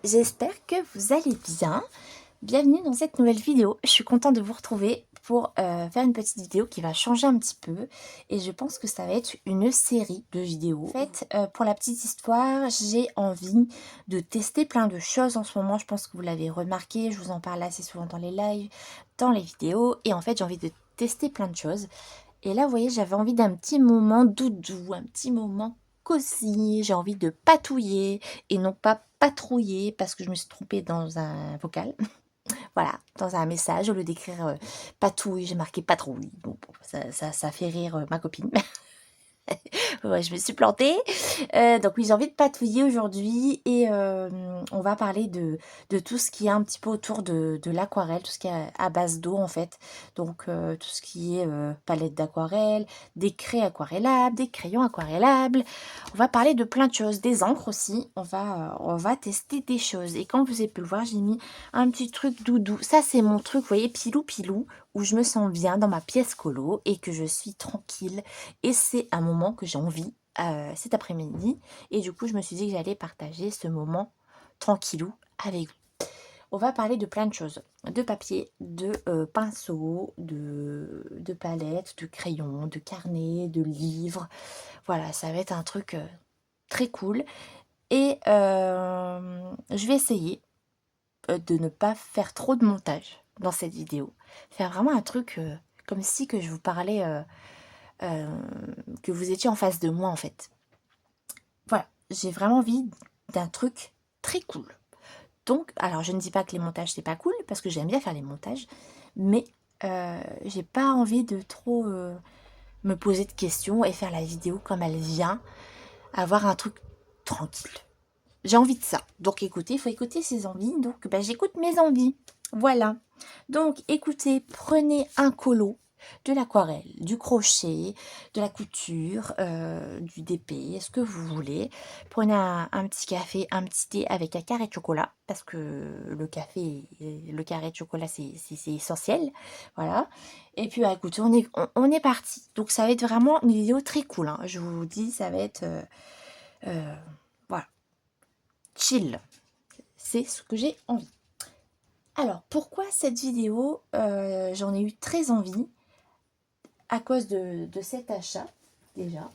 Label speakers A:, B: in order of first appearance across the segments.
A: j'espère que vous allez bien. Bienvenue dans cette nouvelle vidéo. Je suis contente de vous retrouver pour faire une petite vidéo qui va changer un petit peu. Et je pense que ça va être une série de vidéos. En fait, pour la petite histoire, j'ai envie de tester plein de choses en ce moment. Je pense que vous l'avez remarqué, je vous en parle assez souvent dans les lives, dans les vidéos. Et en fait, j'ai envie de tester plein de choses. Et là, vous voyez, j'avais envie d'un petit moment doudou, un petit moment cosy. J'ai envie de patouiller et non pas patrouiller parce que je me suis trompée dans un vocal. Voilà, dans un message, au lieu d'écrire patouille, j'ai marqué patrouille. Bon, ça fait rire ma copine. Ouais, je me suis plantée. Donc oui, j'ai envie de patouiller aujourd'hui et on va parler de tout ce qui est un petit peu autour de l'aquarelle, tout ce qui est à base d'eau en fait. Donc tout ce qui est palette d'aquarelle, des craies aquarellables, des crayons aquarellables. On va parler de plein de choses, des encres aussi. On va tester des choses. Et comme vous avez pu le voir, j'ai mis un petit truc doudou. Ça, c'est mon truc, vous voyez, pilou pilou, où je me sens bien dans ma pièce colo et que je suis tranquille. Et c'est un moment que j'ai envie cet après-midi. Et du coup, je me suis dit que j'allais partager ce moment tranquillou avec vous. On va parler de plein de choses. De papier, de pinceaux, de palettes, de crayons, de carnets, de livres. Voilà, ça va être un truc très cool. Et je vais essayer de ne pas faire trop de montage dans cette vidéo. Faire vraiment un truc comme si que je vous parlais, que vous étiez en face de moi en fait. Voilà, j'ai vraiment envie d'un truc très cool. Donc, alors je ne dis pas que les montages c'est pas cool, parce que j'aime bien faire les montages, mais j'ai pas envie de trop me poser de questions et faire la vidéo comme elle vient, avoir un truc tranquille. J'ai envie de ça. Donc écoutez, il faut écouter ses envies. Donc j'écoute mes envies. Voilà. Donc écoutez, prenez un colo, de l'aquarelle, du crochet, de la couture, du DP, ce que vous voulez. Prenez un petit café, un petit thé avec un carré de chocolat, parce que le café, le carré de chocolat, c'est essentiel. Voilà. Et puis écoutez, on est parti. Donc ça va être vraiment une vidéo très cool, hein. Je vous dis, ça va être... voilà, chill. C'est ce que j'ai envie. Alors, pourquoi cette vidéo j'en ai eu très envie à cause de cet achat, déjà.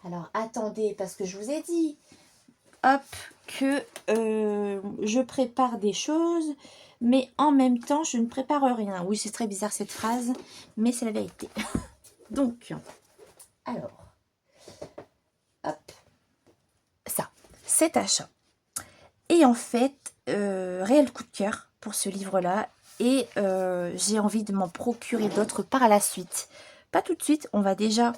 A: Alors, attendez, parce que je vous ai dit, hop, que je prépare des choses, mais en même temps, je ne prépare rien. Oui, c'est très bizarre cette phrase, mais c'est la vérité. Donc, alors, hop, ça, cet achat. Et en fait, réel coup de cœur pour ce livre-là. Et j'ai envie de m'en procurer d'autres par la suite. Pas tout de suite, on va déjà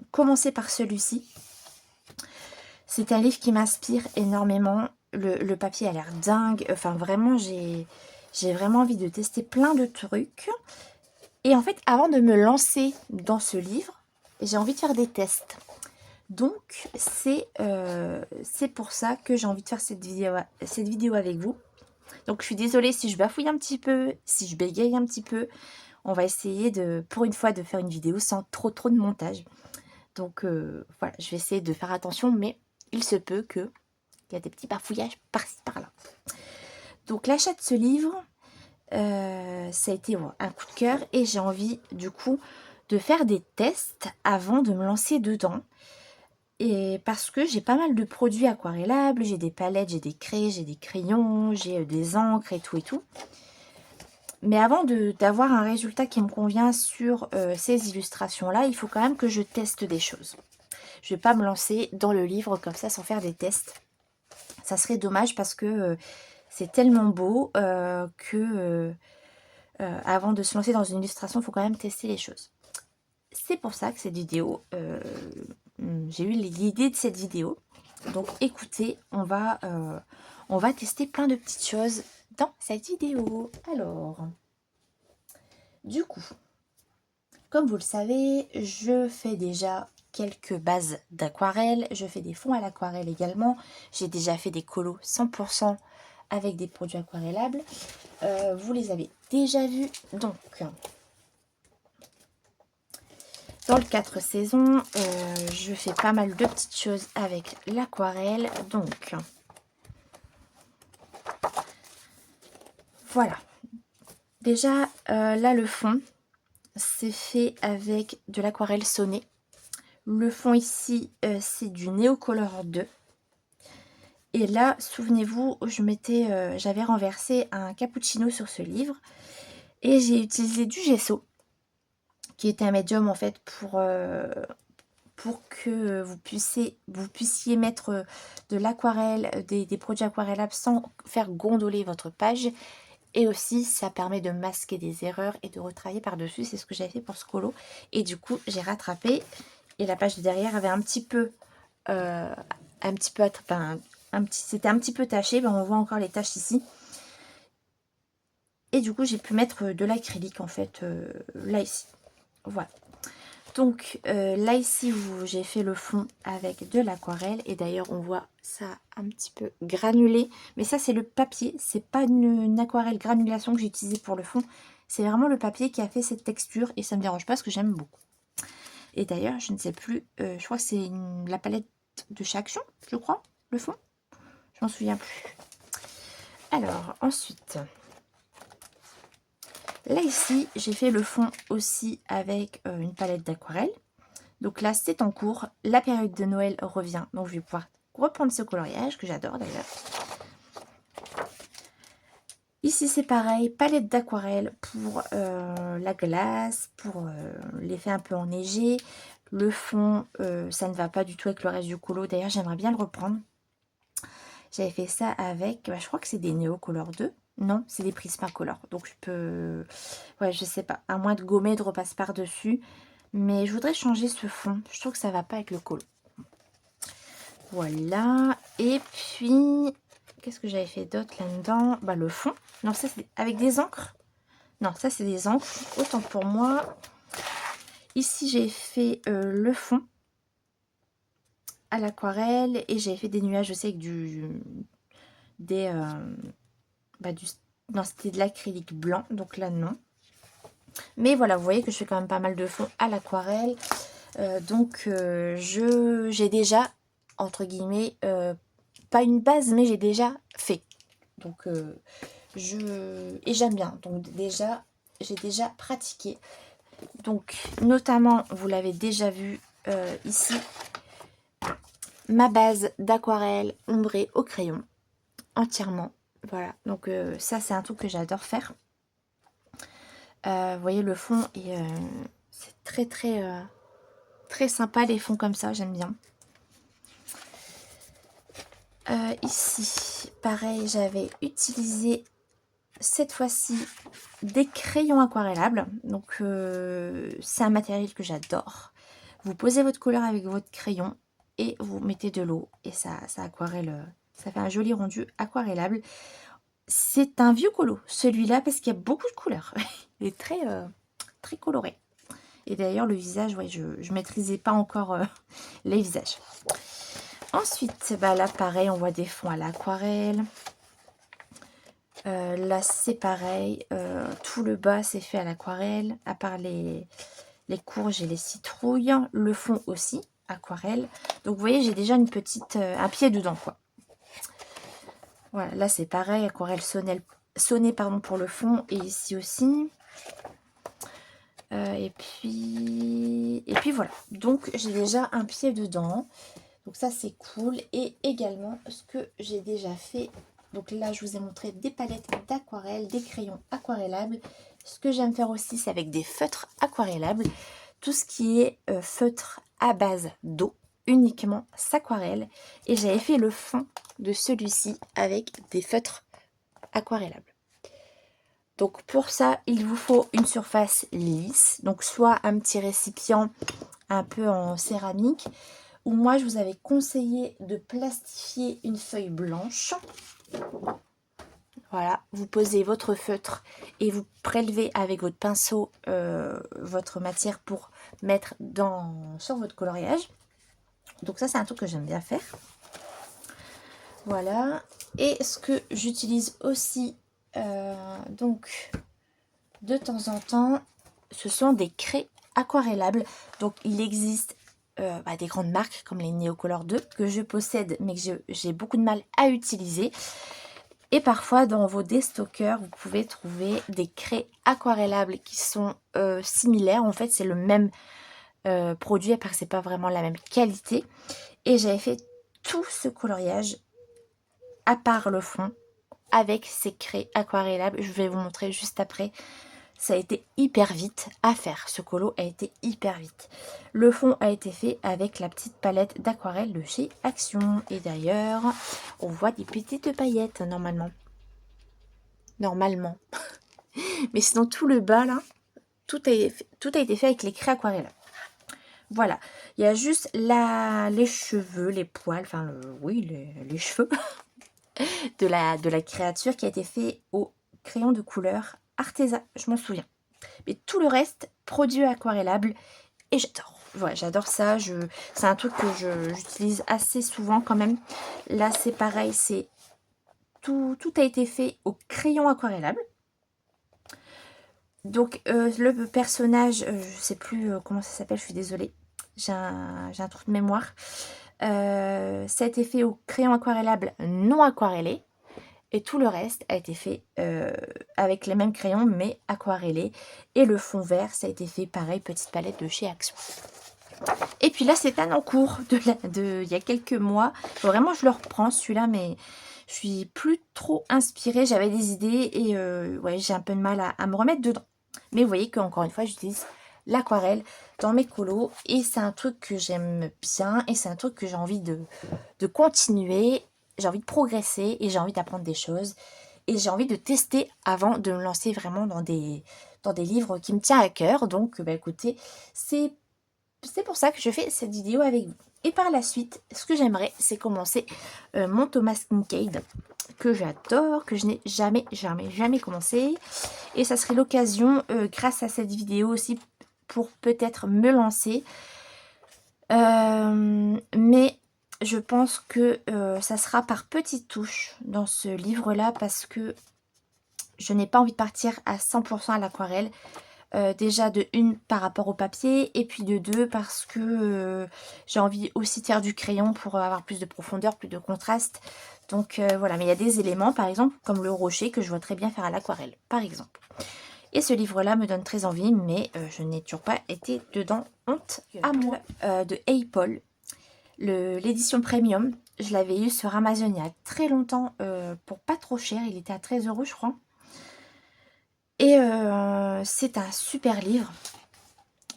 A: commencer par celui-ci. C'est un livre qui m'inspire énormément. Le papier a l'air dingue. Enfin, vraiment, j'ai vraiment envie de tester plein de trucs. Et en fait, avant de me lancer dans ce livre, j'ai envie de faire des tests. Donc, c'est pour ça que j'ai envie de faire cette vidéo avec vous. Donc, je suis désolée si je bafouille un petit peu, si je bégaye un petit peu. On va essayer, pour une fois, de faire une vidéo sans trop de montage. Donc, voilà, je vais essayer de faire attention, mais il se peut qu'il y a des petits bafouillages par-ci, par-là. Donc, l'achat de ce livre, ça a été un coup de cœur et j'ai envie, du coup, de faire des tests avant de me lancer dedans. Et parce que j'ai pas mal de produits aquarellables, j'ai des palettes, j'ai des craies, j'ai des crayons, j'ai des encres et tout et tout. Mais avant d'avoir un résultat qui me convient sur ces illustrations-là, il faut quand même que je teste des choses. Je ne vais pas me lancer dans le livre comme ça sans faire des tests. Ça serait dommage parce que c'est tellement beau que avant de se lancer dans une illustration, il faut quand même tester les choses. C'est pour ça que cette vidéo, j'ai eu l'idée de cette vidéo. Donc écoutez, on va tester plein de petites choses dans cette vidéo. Alors, du coup, comme vous le savez, je fais déjà quelques bases d'aquarelle. Je fais des fonds à l'aquarelle également. J'ai déjà fait des colos 100% avec des produits aquarellables. Vous les avez déjà vus. Donc, dans le 4 saisons, je fais pas mal de petites choses avec l'aquarelle. Donc, Voilà. Déjà, là, le fond, c'est fait avec de l'aquarelle sonnée. Le fond ici, c'est du Neocolor 2. Et là, souvenez-vous, j'avais renversé un cappuccino sur ce livre. Et j'ai utilisé du gesso, qui était un médium en fait pour que vous puissiez mettre de l'aquarelle, des produits aquarellables sans faire gondoler votre page. Et aussi, ça permet de masquer des erreurs et de retravailler par-dessus. C'est ce que j'avais fait pour ce colo. Et du coup, j'ai rattrapé. Et la page de derrière avait c'était un petit peu taché. Ben, on voit encore les taches ici. Et du coup, j'ai pu mettre de l'acrylique en fait, là ici. Voilà. Donc là ici, j'ai fait le fond avec de l'aquarelle. Et d'ailleurs, on voit ça un petit peu granulé. Mais ça, c'est le papier. C'est pas une aquarelle granulation que j'ai utilisée pour le fond. C'est vraiment le papier qui a fait cette texture. Et ça me dérange pas parce que j'aime beaucoup. Et d'ailleurs, je ne sais plus. Je crois que c'est la palette de chez Action, je crois, le fond. Je m'en souviens plus. Alors, ensuite... Là ici, j'ai fait le fond aussi avec une palette d'aquarelle. Donc là, c'est en cours. La période de Noël revient. Donc je vais pouvoir reprendre ce coloriage que j'adore d'ailleurs. Ici, c'est pareil. Palette d'aquarelle pour la glace, pour l'effet un peu enneigé. Le fond, ça ne va pas du tout avec le reste du colo. D'ailleurs, j'aimerais bien le reprendre. J'avais fait ça avec, je crois que c'est des Neocolor 2. Non, c'est des Prismacolor. Donc je peux... Ouais, je sais pas. À moins de gommer, de repasser par-dessus. Mais je voudrais changer ce fond. Je trouve que ça va pas avec le colo. Voilà. Et puis, qu'est-ce que j'avais fait d'autre là-dedans? Bah, le fond. Non, ça c'est avec des encres. Non, ça c'est des encres. Autant pour moi. Ici, j'ai fait le fond à l'aquarelle. Et j'ai fait des nuages aussi avec non, c'était de l'acrylique blanc, donc là non. Mais voilà, vous voyez que je fais quand même pas mal de fond à l'aquarelle. Donc j'ai déjà, entre guillemets, pas une base, mais j'ai déjà fait. Donc et j'aime bien. Donc déjà, j'ai déjà pratiqué. Donc notamment, vous l'avez déjà vu ici, ma base d'aquarelle ombrée au crayon, entièrement. Voilà, donc ça c'est un truc que j'adore faire. Vous voyez le fond et c'est très sympa les fonds comme ça, j'aime bien. Ici, pareil, j'avais utilisé cette fois-ci des crayons aquarellables. Donc c'est un matériel que j'adore. Vous posez votre couleur avec votre crayon et vous mettez de l'eau et ça aquarelle. Ça fait un joli rendu aquarellable. C'est un vieux colo, celui-là, parce qu'il y a beaucoup de couleurs. Il est très coloré. Et d'ailleurs, le visage, ouais, je ne maîtrisais pas encore les visages. Ensuite, bah là, pareil, on voit des fonds à l'aquarelle. Là, c'est pareil. Tout le bas, c'est fait à l'aquarelle, à part les courges et les citrouilles. Le fond aussi, aquarelle. Donc, vous voyez, j'ai déjà un pied dedans, quoi. Voilà, là, c'est pareil, aquarelle sonnée pour le fond. Et ici aussi. Et puis voilà. Donc, j'ai déjà un pied dedans. Donc ça, c'est cool. Et également, ce que j'ai déjà fait. Donc là, je vous ai montré des palettes d'aquarelle, des crayons aquarellables. Ce que j'aime faire aussi, c'est avec des feutres aquarellables. Tout ce qui est feutre à base d'eau, uniquement s'aquarelle. Et j'avais fait le fond de celui-ci avec des feutres aquarellables. Donc pour ça, il vous faut une surface lisse. Donc soit un petit récipient un peu en céramique. Ou moi, je vous avais conseillé de plastifier une feuille blanche. Voilà, vous posez votre feutre et vous prélevez avec votre pinceau votre matière pour mettre sur votre coloriage. Donc ça, c'est un truc que j'aime bien faire. Voilà. Et ce que j'utilise aussi donc de temps en temps, ce sont des craies aquarellables. Donc il existe des grandes marques comme les Neocolor 2 que je possède mais que j'ai beaucoup de mal à utiliser. Et parfois, dans vos déstockers, vous pouvez trouver des craies aquarellables qui sont similaires. En fait, c'est le même produit, à part que c'est pas vraiment la même qualité. Et j'avais fait tout ce coloriage, à part le fond, avec ces craies aquarellables. Je vais vous montrer juste après. Ça a été hyper vite à faire. Ce colo a été hyper vite. Le fond a été fait avec la petite palette d'aquarelle de chez Action. Et d'ailleurs, on voit des petites paillettes normalement. Normalement. Mais sinon, tout le bas là, tout a été fait avec les craies aquarelles. Voilà. Il y a juste les cheveux, les poils, enfin, oui, les cheveux de la créature qui a été fait au crayon de couleur Arteza. Je m'en souviens. Mais tout le reste, produit aquarellable. Et j'adore. Ouais, j'adore ça. C'est un truc que j'utilise assez souvent quand même. Là, c'est pareil. C'est tout a été fait au crayon aquarellable. Donc, le personnage, je sais plus comment ça s'appelle, je suis désolée. J'ai un trou de mémoire. Ça a été fait au crayon aquarellable non aquarellé. Et tout le reste a été fait avec les mêmes crayons, mais aquarellés. Et le fond vert, ça a été fait pareil, petite palette de chez Action. Et puis là, c'est un en cours il y a quelques mois. Vraiment, je le reprends celui-là, mais je suis plus trop inspirée. J'avais des idées et ouais, j'ai un peu de mal à me remettre dedans. Mais vous voyez qu'encore une fois, j'utilise l'aquarelle dans mes colos. Et c'est un truc que j'aime bien. Et c'est un truc que j'ai envie de continuer. J'ai envie de progresser et j'ai envie d'apprendre des choses. Et j'ai envie de tester avant de me lancer vraiment dans des livres qui me tiennent à cœur. Donc, bah, écoutez, c'est pour ça que je fais cette vidéo avec vous. Et par la suite, ce que j'aimerais, c'est commencer mon Thomas Kinkade, que j'adore, que je n'ai jamais commencé. Et ça serait l'occasion, grâce à cette vidéo aussi, pour peut-être me lancer. Mais je pense que ça sera par petites touches dans ce livre-là, parce que je n'ai pas envie de partir à 100% à l'aquarelle. Déjà de une par rapport au papier, et puis de deux parce que j'ai envie aussi de faire du crayon pour avoir plus de profondeur, plus de contraste. Donc voilà, mais il y a des éléments par exemple comme le rocher que je vois très bien faire à l'aquarelle par exemple. Et ce livre là me donne très envie, mais je n'ai toujours pas été dedans, honte à moi. De Hey Paul, l'édition premium, je l'avais eu sur Amazon il y a très longtemps pour pas trop cher, il était à 13 € je crois. Et c'est un super livre.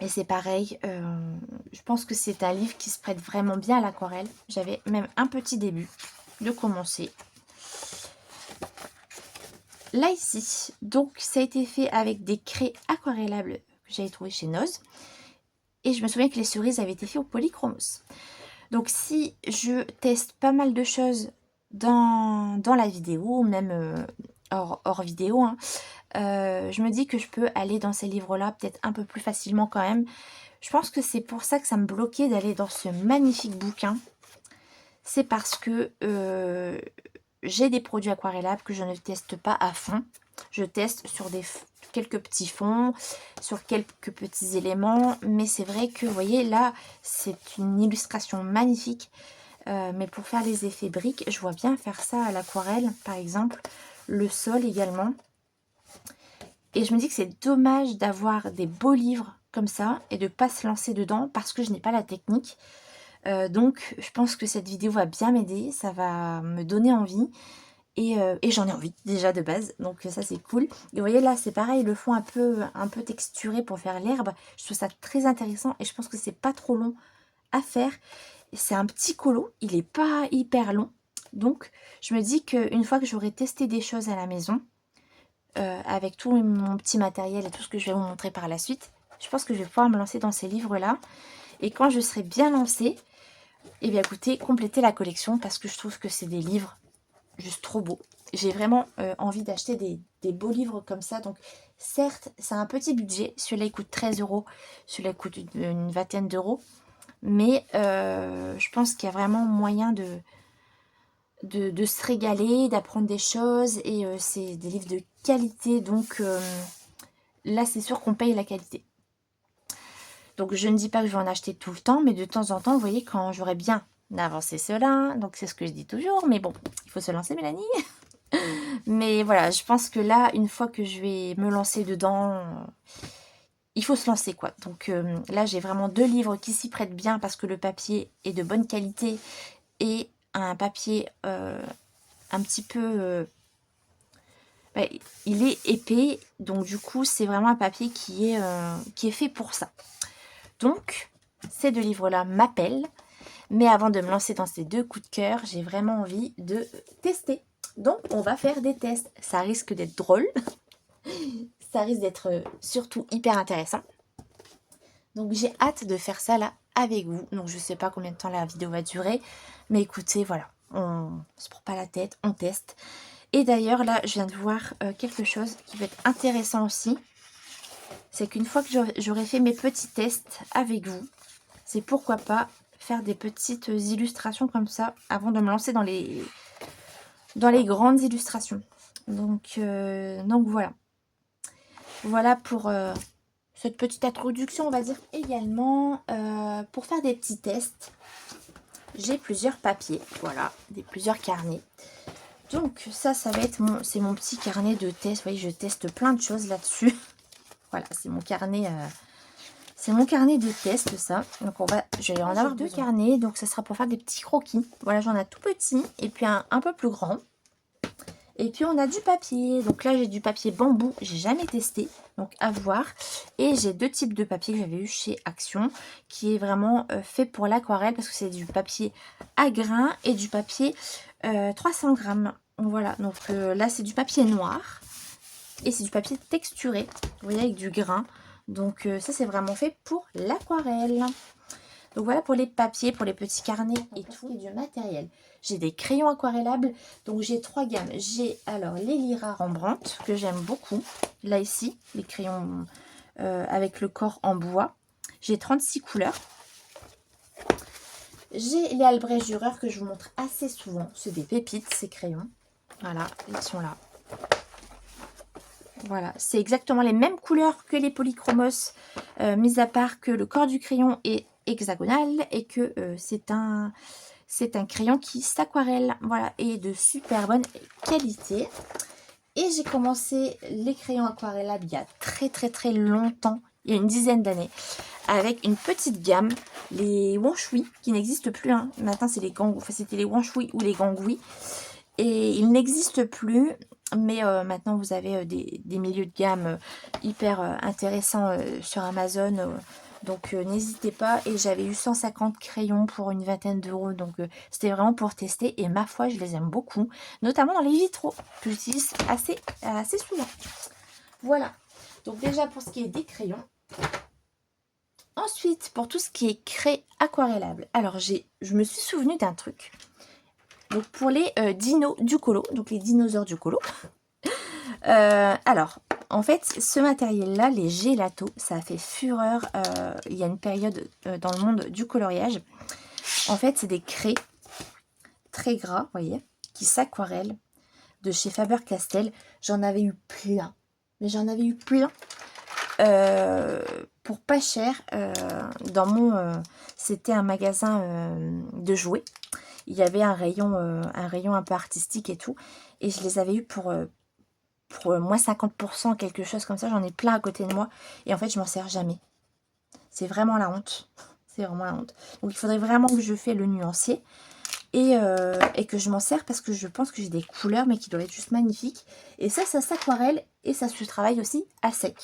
A: Et c'est pareil, je pense que c'est un livre qui se prête vraiment bien à l'aquarelle. J'avais même un petit début de commencer. Là ici, donc ça a été fait avec des craies aquarellables que j'avais trouvé chez Noz. Et je me souviens que les cerises avaient été faites au polychromos. Donc si je teste pas mal de choses dans la vidéo, même hors vidéo, hein, je me dis que je peux aller dans ces livres-là peut-être un peu plus facilement quand même. Je pense que c'est pour ça que ça me bloquait d'aller dans ce magnifique bouquin. C'est parce que j'ai des produits aquarellables que je ne teste pas à fond. Je teste sur quelques petits fonds, sur quelques petits éléments. Mais c'est vrai que, vous voyez, là, c'est une illustration magnifique. Mais pour faire les effets briques, je vois bien faire ça à l'aquarelle, par exemple. Le sol également. Et je me dis que c'est dommage d'avoir des beaux livres comme ça et de ne pas se lancer dedans parce que je n'ai pas la technique. Donc je pense que cette vidéo va bien m'aider, ça va me donner envie. Et j'en ai envie déjà de base, donc ça c'est cool. Et vous voyez là c'est pareil, le fond un peu texturé pour faire l'herbe. Je trouve ça très intéressant et je pense que c'est pas trop long à faire. C'est un petit colo, il est pas hyper long. Donc je me dis qu'une fois que j'aurai testé des choses à la maison, avec tout mon petit matériel et tout ce que je vais vous montrer par la suite, je pense que je vais pouvoir me lancer dans ces livres-là. Et quand je serai bien lancée, et bien écoutez, compléter la collection parce que je trouve que c'est des livres juste trop beaux. J'ai vraiment envie d'acheter des beaux livres comme ça. Donc certes, c'est un petit budget. Celui-là, il coûte 13 €. Celui-là, il coûte une vingtaine d'euros. Mais je pense qu'il y a vraiment moyen de se régaler, d'apprendre des choses. Et c'est des livres de qualité. Donc là, c'est sûr qu'on paye la qualité. Donc je ne dis pas que je vais en acheter tout le temps, mais de temps en temps, vous voyez, quand j'aurai bien avancé cela, donc c'est ce que je dis toujours, mais bon, il faut se lancer, Mélanie. Mais voilà, je pense que là, une fois que je vais me lancer dedans, il faut se lancer quoi. Donc là, j'ai vraiment 2 livres qui s'y prêtent bien parce que le papier est de bonne qualité et un papier un petit peu... bah, il est épais, donc du coup, c'est vraiment un papier qui est fait pour ça. Donc, ces 2 livres-là m'appellent. Mais avant de me lancer dans ces 2 coups de cœur, j'ai vraiment envie de tester. Donc, on va faire des tests. Ça risque d'être drôle. Ça risque d'être surtout hyper intéressant. Donc, j'ai hâte de faire ça là avec vous. Donc, je ne sais pas combien de temps la vidéo va durer. Mais écoutez, voilà. On ne se prend pas la tête, on teste. Et d'ailleurs, là, je viens de voir quelque chose qui va être intéressant aussi. C'est qu'une fois que j'aurai fait mes petits tests avec vous, c'est pourquoi pas faire des petites illustrations comme ça avant de me lancer dans les grandes illustrations. Donc voilà. Voilà pour cette petite introduction, on va dire. Également, pour faire des petits tests, j'ai plusieurs papiers. Voilà, plusieurs carnets. Donc ça va être c'est mon petit carnet de test. Vous voyez, je teste plein de choses là-dessus. Voilà, c'est mon carnet... c'est mon carnet de test, ça. Donc, je vais en avoir 2 carnets. Donc, ça sera pour faire des petits croquis. Voilà, j'en ai tout petit et puis un peu plus grand. Et puis, on a du papier. Donc là, j'ai du papier bambou. J'ai jamais testé. Donc, à voir. Et j'ai 2 types de papier que j'avais eu chez Action. Qui est vraiment fait pour l'aquarelle. Parce que c'est du papier à grains et du papier 300 grammes. Voilà. Donc là, c'est du papier noir. Et c'est du papier texturé. Vous voyez, avec du grain. Donc ça, c'est vraiment fait pour l'aquarelle. Donc voilà pour les papiers, pour les petits carnets et tout. Et du matériel. J'ai des crayons aquarellables. Donc j'ai 3 gammes. J'ai alors les Lyra Rembrandt, que j'aime beaucoup. Là, ici, les crayons avec le corps en bois. J'ai 36 couleurs. J'ai les Albrecht Dürer que je vous montre assez souvent. C'est des pépites, ces crayons. Voilà, ils sont là. Voilà, c'est exactement les mêmes couleurs que les polychromos, mis à part que le corps du crayon est hexagonal et que c'est un crayon qui s'aquarelle, voilà, et de super bonne qualité. Et j'ai commencé les crayons aquarellables il y a très longtemps, il y a une dizaine d'années, avec une petite gamme, les Wanshui, qui n'existent plus, hein. Maintenant c'est les Gangui, enfin c'était les Wanshui ou les Gangui, et ils n'existent plus. Mais maintenant, vous avez des milieux de gamme hyper intéressants sur Amazon. Donc, n'hésitez pas. Et j'avais eu 150 crayons pour une vingtaine d'euros. Donc, c'était vraiment pour tester. Et ma foi, je les aime beaucoup. Notamment dans les vitraux, que j'utilise assez souvent. Voilà. Donc, déjà, pour ce qui est des crayons. Ensuite, pour tout ce qui est craie aquarellable. Alors, je me suis souvenu d'un truc. Donc, pour les dinos du colo, donc les dinosaures du colo. Alors, en fait, ce matériel-là, les gélatos, ça a fait fureur. Il y a une période dans le monde du coloriage. En fait, c'est des craies très gras, vous voyez, qui s'aquarellent de chez Faber-Castell. J'en avais eu plein. Mais j'en avais eu plein. Pour pas cher. C'était un magasin de jouets. Il y avait un rayon un peu artistique et tout. Et je les avais eu pour moins 50%, quelque chose comme ça. J'en ai plein à côté de moi. Et en fait, je m'en sers jamais. C'est vraiment la honte. C'est vraiment la honte. Donc, il faudrait vraiment que je fasse le nuancier. Et que je m'en sers parce que je pense que j'ai des couleurs, mais qui doivent être juste magnifiques. Et ça s'aquarelle et ça se travaille aussi à sec.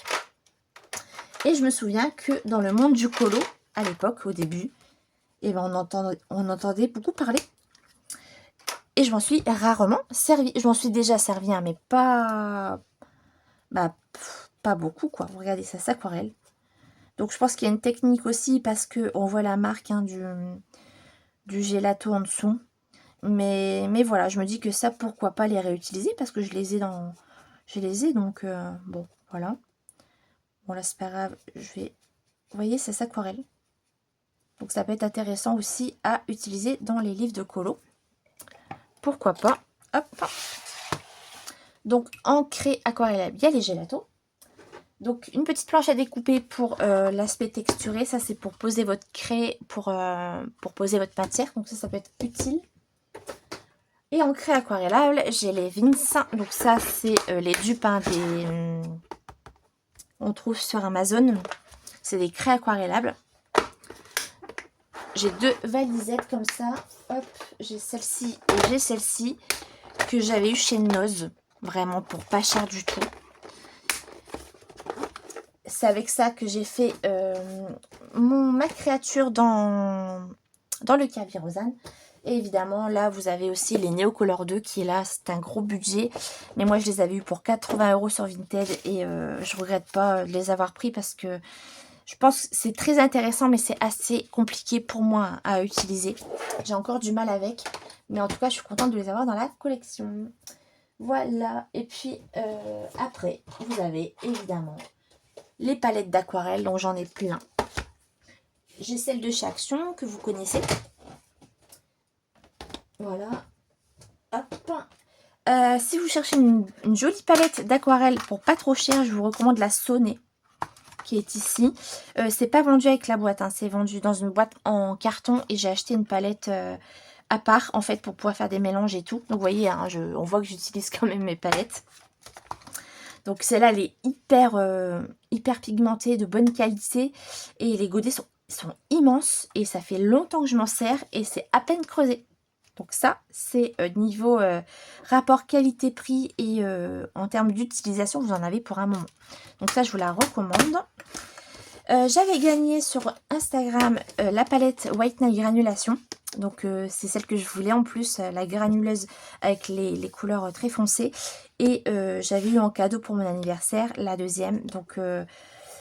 A: Et je me souviens que dans le monde du colo, à l'époque, au début, eh ben on entendait beaucoup parler. Et je m'en suis rarement servi. Je m'en suis déjà servi, hein, mais pas beaucoup, quoi. Regardez, ça s'aquarelle. Donc, je pense qu'il y a une technique aussi parce qu'on voit la marque, hein, du gelato en dessous. Mais voilà, je me dis que ça, pourquoi pas les réutiliser parce que je les ai, donc bon, voilà. Bon, là, c'est pas grave. Vous voyez, ça s'aquarelle. Donc, ça peut être intéressant aussi à utiliser dans les livres de colo. Pourquoi pas. Hop. Donc, en craie aquarellable, il y a les gélatos. Donc, une petite planche à découper pour l'aspect texturé. Ça, c'est pour poser votre craie, pour poser votre matière. Donc, ça peut être utile. Et en craie aquarellable, j'ai les Vince. Donc ça, c'est les dupes hein, on trouve sur Amazon. C'est des craies aquarellables. J'ai 2 valisettes comme ça. Hop, j'ai celle-ci et j'ai celle-ci que j'avais eu chez Noz. Vraiment pour pas cher du tout. C'est avec ça que j'ai fait ma créature dans le Kavirozan. Et évidemment, là, vous avez aussi les Neocolor 2 qui est là. C'est un gros budget. Mais moi, je les avais eu pour 80 € sur Vinted. Et je regrette pas de les avoir pris parce que je pense que c'est très intéressant. Mais c'est assez compliqué pour moi à utiliser. J'ai encore du mal avec. Mais en tout cas, je suis contente de les avoir dans la collection. Voilà. Et puis, après, vous avez évidemment les palettes d'aquarelle. Donc, j'en ai plein. J'ai celle de chez Action que vous connaissez. Voilà. Hop. Si vous cherchez une jolie palette d'aquarelle pour pas trop cher, je vous recommande la Soné qui est ici. C'est pas vendu avec la boîte, hein, c'est vendu dans une boîte en carton et j'ai acheté une palette à part en fait pour pouvoir faire des mélanges et tout. Donc vous voyez, hein, on voit que j'utilise quand même mes palettes. Donc celle-là, elle est hyper pigmentée, de bonne qualité et les godets sont immenses et ça fait longtemps que je m'en sers et c'est à peine creusé. Donc ça, c'est niveau rapport qualité-prix et en termes d'utilisation, vous en avez pour un moment. Donc ça, je vous la recommande. J'avais gagné sur Instagram la palette White Night Granulation. Donc c'est celle que je voulais en plus, la granuleuse avec les couleurs très foncées. Et j'avais eu en cadeau pour mon anniversaire la deuxième, donc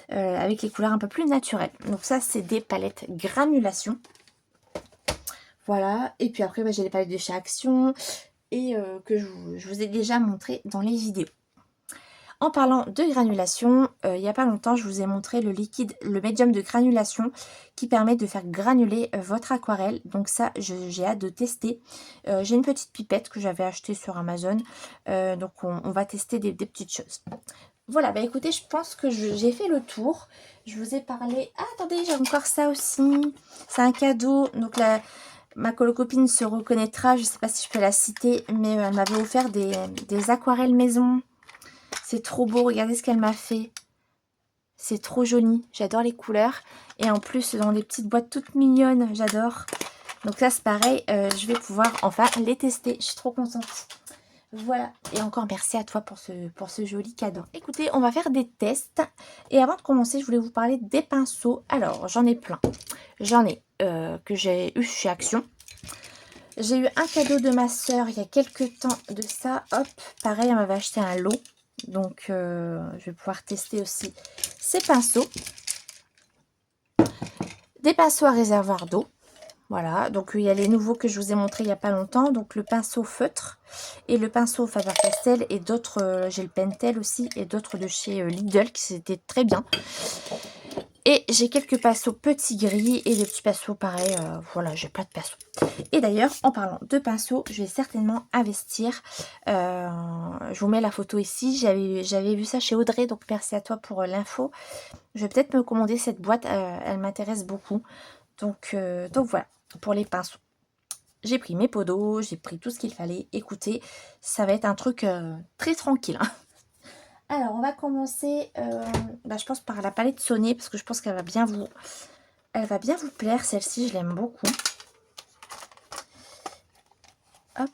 A: avec les couleurs un peu plus naturelles. Donc ça, c'est des palettes granulation. Voilà, et puis après, bah, j'ai les palettes de chez Action et que je vous ai déjà montré dans les vidéos. En parlant de granulation, il n'y a pas longtemps, je vous ai montré le liquide, le médium de granulation qui permet de faire granuler votre aquarelle. Donc ça, j'ai hâte de tester. J'ai une petite pipette que j'avais achetée sur Amazon. Donc on va tester des petites choses. Voilà, bah écoutez, je pense que j'ai fait le tour. Je vous ai parlé... Ah, attendez, j'ai encore ça aussi. C'est un cadeau. Donc ma colocopine se reconnaîtra. Je ne sais pas si je peux la citer, mais elle m'avait offert des aquarelles maison. C'est trop beau, regardez ce qu'elle m'a fait. C'est trop joli, j'adore les couleurs. Et en plus, dans des petites boîtes toutes mignonnes, j'adore. Donc là, c'est pareil, je vais pouvoir enfin les tester. Je suis trop contente. Voilà, et encore merci à toi pour ce joli cadeau. Écoutez, on va faire des tests. Et avant de commencer, je voulais vous parler des pinceaux. Alors, j'en ai plein. J'en ai que j'ai eu chez Action. J'ai eu un cadeau de ma soeur il y a quelques temps de ça. Hop, pareil, elle m'avait acheté un lot. Donc, je vais pouvoir tester aussi ces pinceaux. Des pinceaux à réservoir d'eau. Voilà, donc il y a les nouveaux que je vous ai montrés il n'y a pas longtemps. Donc, le pinceau feutre et le pinceau Faber-Castell. Et d'autres, j'ai le Pentel aussi. Et d'autres de chez Lidl qui c'était très bien. Et j'ai quelques pinceaux petits gris et des petits pinceaux pareil. Voilà, j'ai plein de pinceaux. Et d'ailleurs, en parlant de pinceaux, je vais certainement investir. Je vous mets la photo ici. J'avais vu ça chez Audrey, donc merci à toi pour l'info. Je vais peut-être me commander cette boîte. Elle m'intéresse beaucoup. Donc voilà, pour les pinceaux. J'ai pris mes pots d'eau, j'ai pris tout ce qu'il fallait. Écoutez, ça va être un truc très tranquille. Hein. Alors, on va commencer, je pense, par la palette Soné, parce que je pense qu'elle va bien vous plaire. Celle-ci, je l'aime beaucoup. Hop.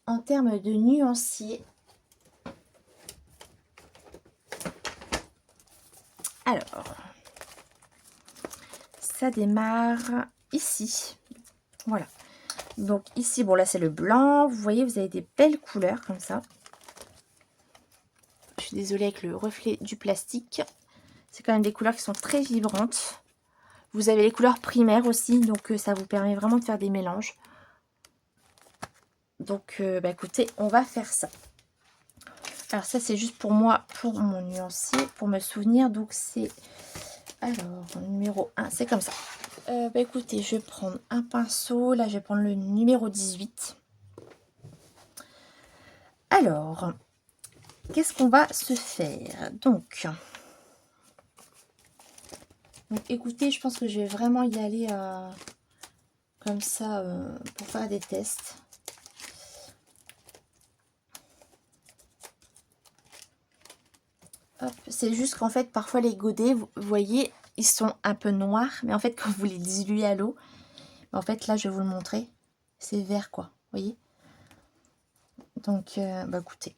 A: En termes de nuancier. Alors, ça démarre ici. Voilà. Donc ici, bon là c'est le blanc. Vous voyez, vous avez des belles couleurs comme ça. Je suis désolée avec le reflet du plastique. C'est quand même des couleurs qui sont très vibrantes. Vous avez les couleurs primaires aussi, donc ça vous permet vraiment de faire des mélanges. Donc écoutez, on va faire ça. Alors ça c'est juste pour moi, pour mon nuancier, pour me souvenir. Donc c'est, alors numéro 1, c'est comme ça. Écoutez, je vais prendre un pinceau. Là je vais prendre le numéro 18. Alors, qu'est-ce qu'on va se faire? Donc écoutez, je pense que je vais vraiment y aller comme ça pour faire des tests. Hop, c'est juste qu'en fait, parfois les godets, vous voyez, ils sont un peu noirs. Mais en fait, quand vous les diluez à l'eau, en fait, là, je vais vous le montrer. C'est vert, quoi. Vous voyez? Donc, bah écoutez.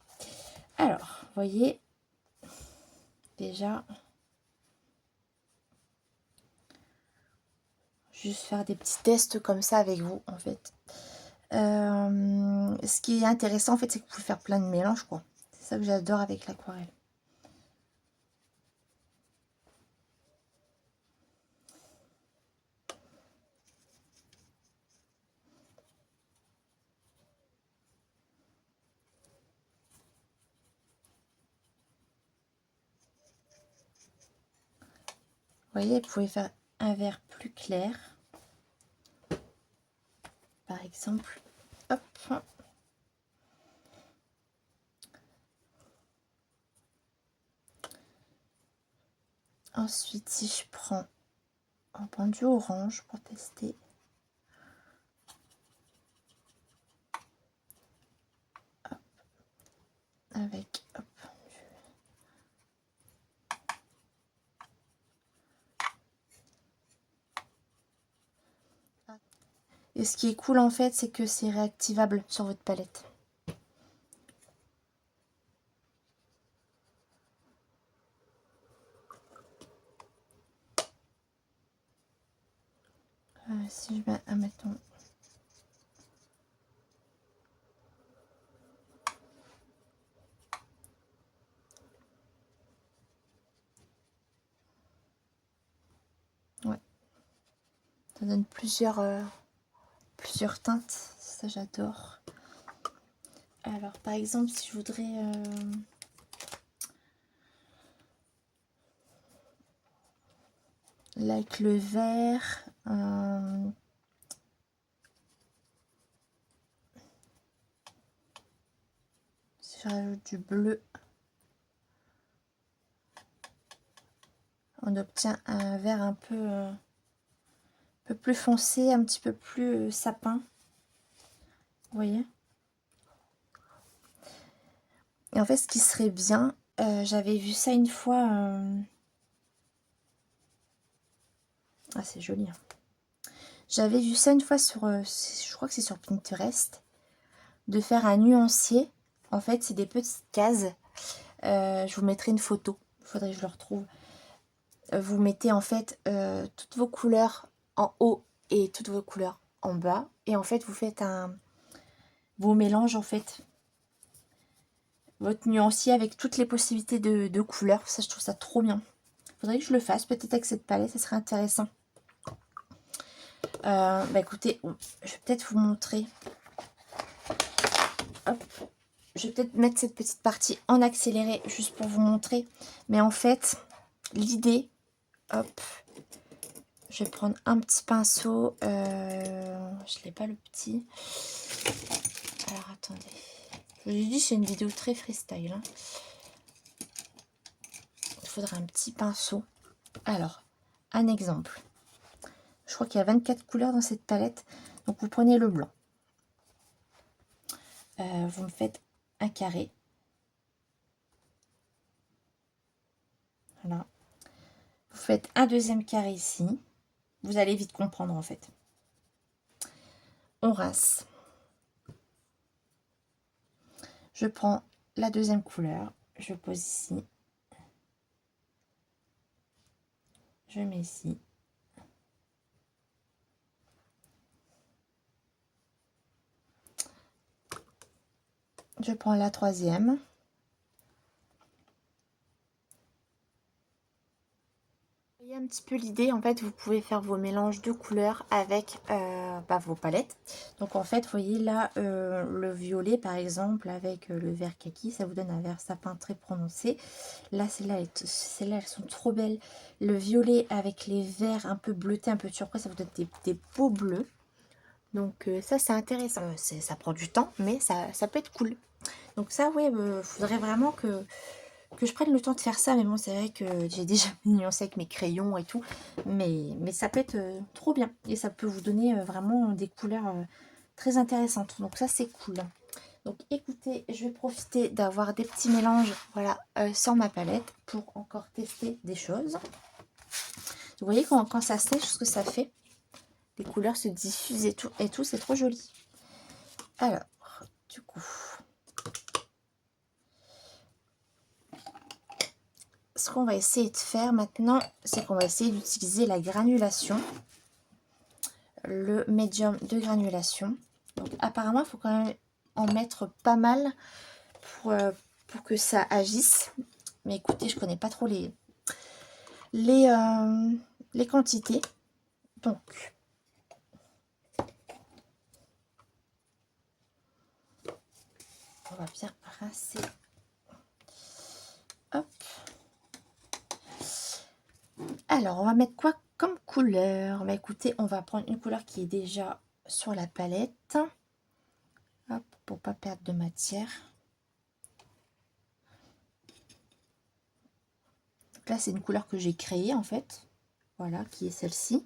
A: Alors, vous voyez, déjà, juste faire des petits tests comme ça avec vous, en fait. Ce qui est intéressant, en fait, c'est que vous pouvez faire plein de mélanges, quoi. C'est ça que j'adore avec l'aquarelle. Vous voyez, vous pouvez faire un vert plus clair, par exemple. Hop. Ensuite, si je prends du orange pour tester. Hop. Avec, hop. Et ce qui est cool, en fait, c'est que c'est réactivable sur votre palette. Si je mets, admettons, ouais, ça donne plusieurs teintes, ça j'adore. Alors par exemple, si je voudrais là avec le vert, si je rajoute du bleu, on obtient un vert un peu plus foncé, un petit peu plus sapin. Vous voyez? Et en fait, ce qui serait bien, j'avais vu ça une fois. Ah, c'est joli. Hein. J'avais vu ça une fois sur, je crois que c'est sur Pinterest, de faire un nuancier. En fait, c'est des petites cases. Je vous mettrai une photo. Il faudrait que je le retrouve. Vous mettez en fait toutes vos couleurs en haut et toutes vos couleurs en bas. Et en fait, vous faites vos mélanges en fait. Votre nuancier avec toutes les possibilités de couleurs. Ça, je trouve ça trop bien. Faudrait que je le fasse. Peut-être avec cette palette, ça serait intéressant. Bah écoutez, je vais peut-être vous montrer. Hop. Je vais peut-être mettre cette petite partie en accéléré juste pour vous montrer. Mais en fait, l'idée, hop, je vais prendre un petit pinceau. Je ne l'ai pas le petit. Alors attendez. Je vous ai dit, c'est une vidéo très freestyle. Hein. Il faudra un petit pinceau. Alors, un exemple. Je crois qu'il y a 24 couleurs dans cette palette. Donc vous prenez le blanc. Vous me faites un carré. Voilà. Vous faites un deuxième carré ici. Vous allez vite comprendre en fait. On rince. Je prends la deuxième couleur. Je pose ici. Je mets ici. Je prends la troisième. Vous voyez un petit peu l'idée, en fait, vous pouvez faire vos mélanges de couleurs avec vos palettes. Donc en fait, vous voyez là, le violet par exemple, avec le vert kaki, ça vous donne un vert sapin très prononcé. Là, celles-là, elles sont trop belles. Le violet avec les verts un peu bleutés, un peu turquoise, ça vous donne des beaux bleus. Donc ça, c'est intéressant. Ça prend du temps, mais ça peut être cool. Donc ça, ouais, faudrait vraiment que je prenne le temps de faire ça. Mais bon, c'est vrai que j'ai déjà nuancé avec mes crayons et tout. Mais ça peut être trop bien. Et ça peut vous donner vraiment des couleurs très intéressantes. Donc ça, c'est cool. Donc écoutez, je vais profiter d'avoir des petits mélanges, voilà, sur ma palette pour encore tester des choses. Vous voyez quand ça sèche, ce que ça fait. Les couleurs se diffusent et tout, c'est trop joli. Alors, du coup, ce qu'on va essayer de faire maintenant, c'est qu'on va essayer d'utiliser la granulation, le médium de granulation. Donc apparemment, il faut quand même en mettre pas mal pour que ça agisse. Mais écoutez, je connais pas trop les quantités. Donc, on va bien rincer. Hop. Alors, on va mettre quoi comme couleur? Bah écoutez, on va prendre une couleur qui est déjà sur la palette. Hop, pour pas perdre de matière. Donc là, c'est une couleur que j'ai créée en fait. Voilà, qui est celle-ci.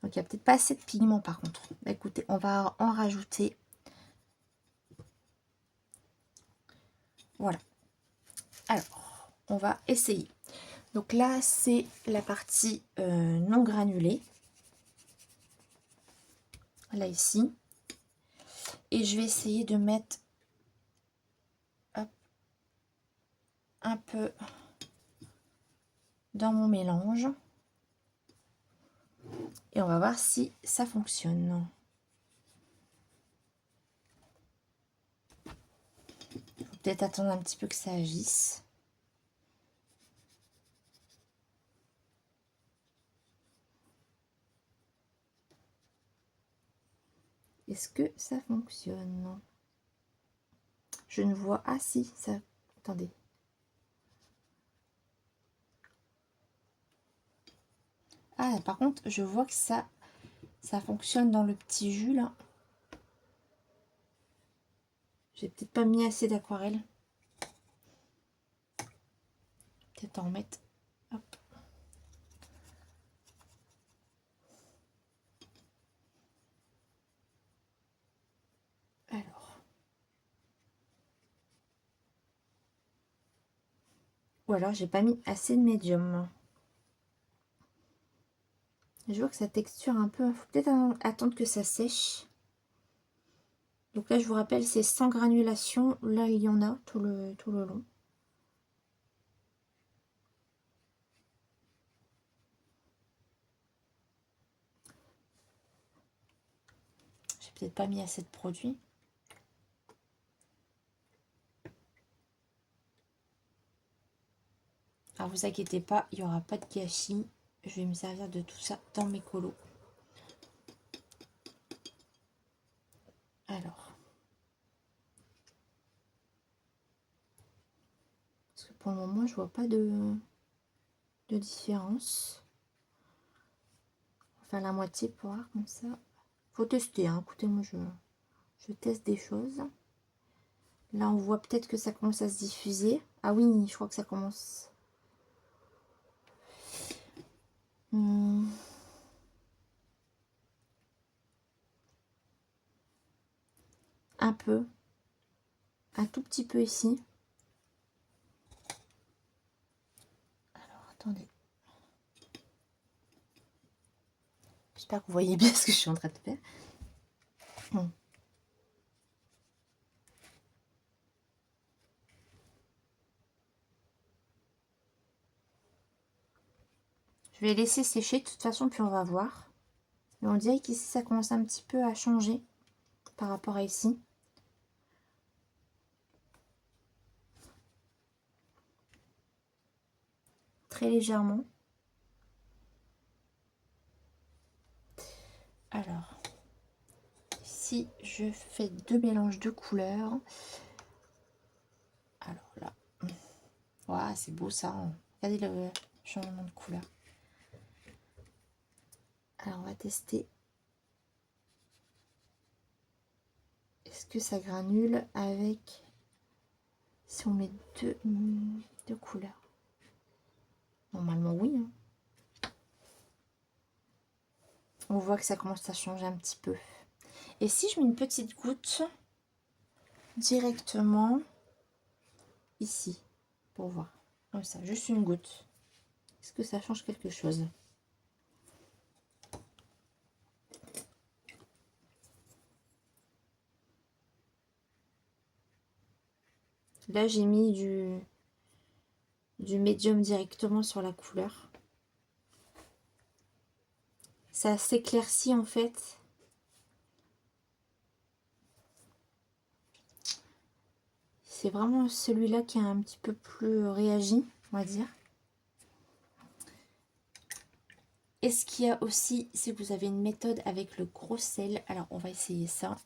A: Donc, il n'y a peut-être pas assez de pigment par contre. Bah, écoutez, on va en rajouter. Voilà. Alors, on va essayer. Donc là, c'est la partie non granulée. Là, ici. Et je vais essayer de mettre hop, un peu dans mon mélange. Et on va voir si ça fonctionne. Il faut peut-être attendre un petit peu que ça agisse. Est-ce que ça fonctionne? Je ne vois... Ah si, ça... Attendez. Ah, par contre, je vois que ça fonctionne dans le petit jus, là. J'ai peut-être pas mis assez d'aquarelle. Peut-être en remettre. Hop. Alors. Ou alors, j'ai pas mis assez de médium. Je vois que ça texture un peu. Il faut peut-être attendre que ça sèche. Donc là, je vous rappelle, c'est sans granulation. Là, il y en a tout le long. J'ai peut-être pas mis assez de produit. Alors, vous inquiétez pas, il n'y aura pas de gâchis. Je vais me servir de tout ça dans mes colos. Alors. Parce que pour le moment, je vois pas de différence. Enfin, la moitié pour voir comme ça. Faut tester, hein. Écoutez, moi, je teste des choses. Là, on voit peut-être que ça commence à se diffuser. Ah oui, je crois que ça commence... Un peu. Un tout petit peu ici. Alors, attendez. J'espère que vous voyez bien ce que je suis en train de faire. Je vais laisser sécher de toute façon, puis on va voir. Et on dirait qu'ici, ça commence un petit peu à changer par rapport à ici. Très légèrement. Alors, si je fais deux mélanges de couleurs. Alors là, wow, c'est beau ça. Regardez le changement de couleur. Alors, on va tester. Est-ce que ça granule avec... Si on met deux couleurs. Normalement, oui. Hein. On voit que ça commence à changer un petit peu. Et si je mets une petite goutte directement ici pour voir. Comme ça, juste une goutte. Est-ce que ça change quelque chose? Là, j'ai mis du médium directement sur la couleur. Ça s'éclaircit en fait. C'est vraiment celui-là qui est un petit peu plus réagi, on va dire. Et ce qu'il y a aussi, c'est que vous avez une méthode avec le gros sel. Alors, on va essayer ça.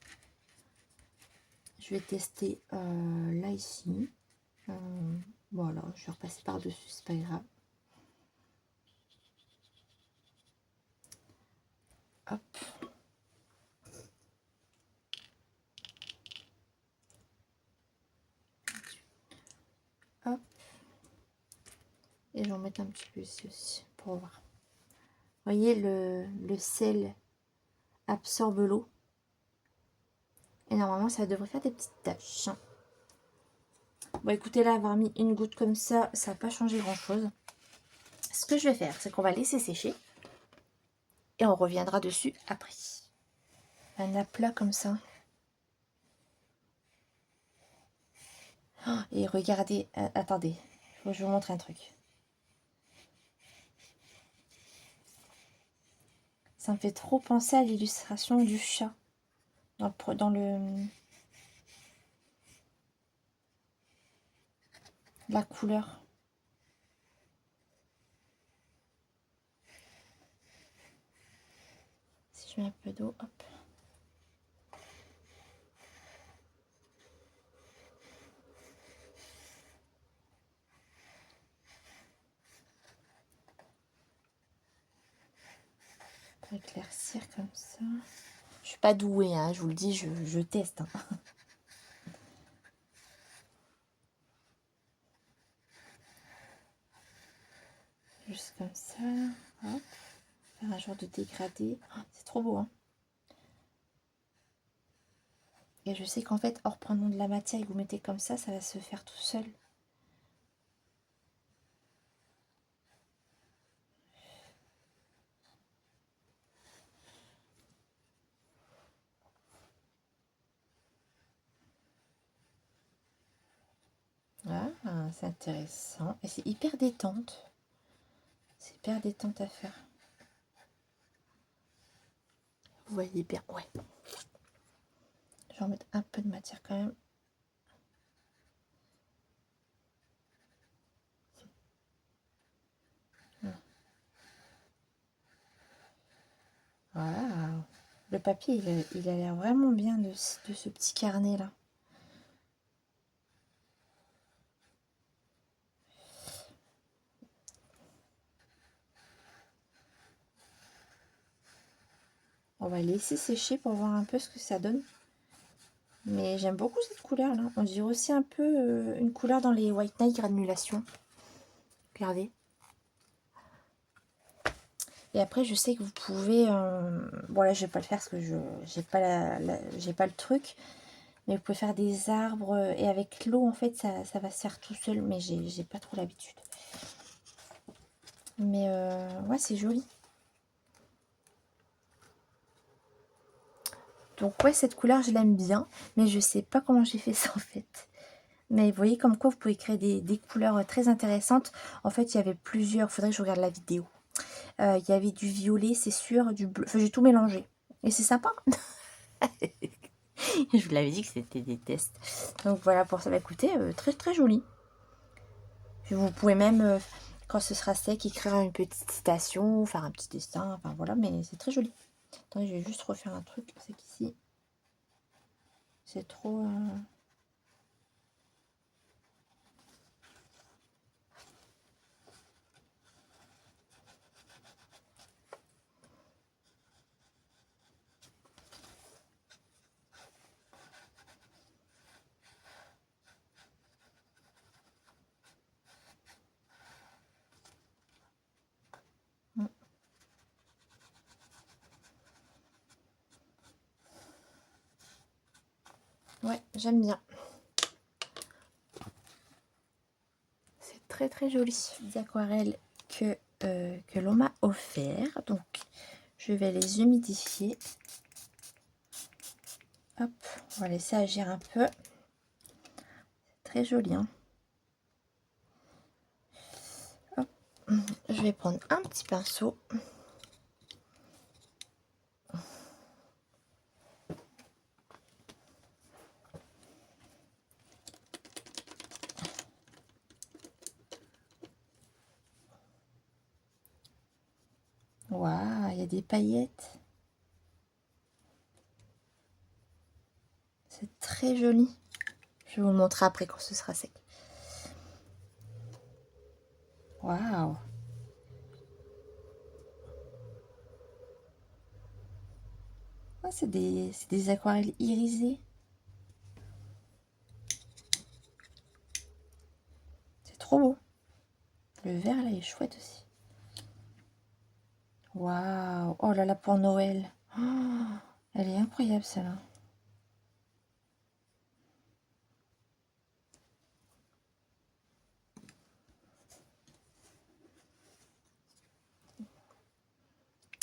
A: Je vais tester là, ici. Voilà, je vais repasser par-dessus, c'est pas grave. Hop. Hop. Et je vais en mettre un petit peu ici aussi, pour voir. Vous voyez, le sel absorbe l'eau. Et normalement, ça devrait faire des petites taches. Bon, écoutez, là, avoir mis une goutte comme ça, ça n'a pas changé grand-chose. Ce que je vais faire, c'est qu'on va laisser sécher. Et on reviendra dessus après. Un aplat comme ça. Oh, et regardez, attendez, faut que je vous montre un truc. Ça me fait trop penser à l'illustration du chat. Dans la couleur. Si je mets un peu d'eau, hop. Pour éclaircir comme ça. Je suis pas douée, hein, je vous le dis, je teste. Hein. Juste comme ça. Hop. Faire un genre de dégradé. Oh, c'est trop beau, hein. Et je sais qu'en fait, en reprenant de la matière et que vous mettez comme ça va se faire tout seul. Ah, c'est intéressant. Et c'est hyper détente. C'est hyper détente à faire. Vous voyez bien, ouais. Je vais en mettre un peu de matière quand même. Voilà. Le papier, il a l'air vraiment bien de ce petit carnet là. On va laisser sécher pour voir un peu ce que ça donne. Mais j'aime beaucoup cette couleur là. On dirait aussi un peu une couleur dans les White Night granulation. Regardez. Et après, je sais que vous pouvez... bon là, je vais pas le faire parce que je j'ai pas le truc. Mais vous pouvez faire des arbres. Et avec l'eau, en fait, ça va se faire tout seul. Mais j'ai pas trop l'habitude. Mais ouais, c'est joli. Donc ouais, cette couleur, je l'aime bien. Mais je sais pas comment j'ai fait ça, en fait. Mais vous voyez comme quoi vous pouvez créer des couleurs très intéressantes. En fait, il y avait plusieurs... Faudrait que je regarde la vidéo. Il y avait du violet, c'est sûr, du bleu. Enfin, j'ai tout mélangé. Et c'est sympa. Je vous l'avais dit que c'était des tests. Donc voilà pour ça. Bah, écoutez, très très joli. Puis vous pouvez même, quand ce sera sec, écrire une petite citation, faire un petit dessin. Enfin voilà, mais c'est très joli. Attendez, je vais juste refaire un truc. C'est qu'ici, c'est trop... Ouais, j'aime bien. très très jolies. Des aquarelles que l'on m'a offert. Donc je vais les humidifier. Hop, on va laisser agir un peu. Très joli, hein. Hop. Je vais prendre un petit pinceau. Waouh, il y a des paillettes. C'est très joli. Je vais vous le montrer après quand ce sera sec. Waouh. Oh, c'est des aquarelles irisées. C'est trop beau. Le vert là est chouette aussi. Waouh. Oh là là, pour Noël. Oh, elle est incroyable celle-là.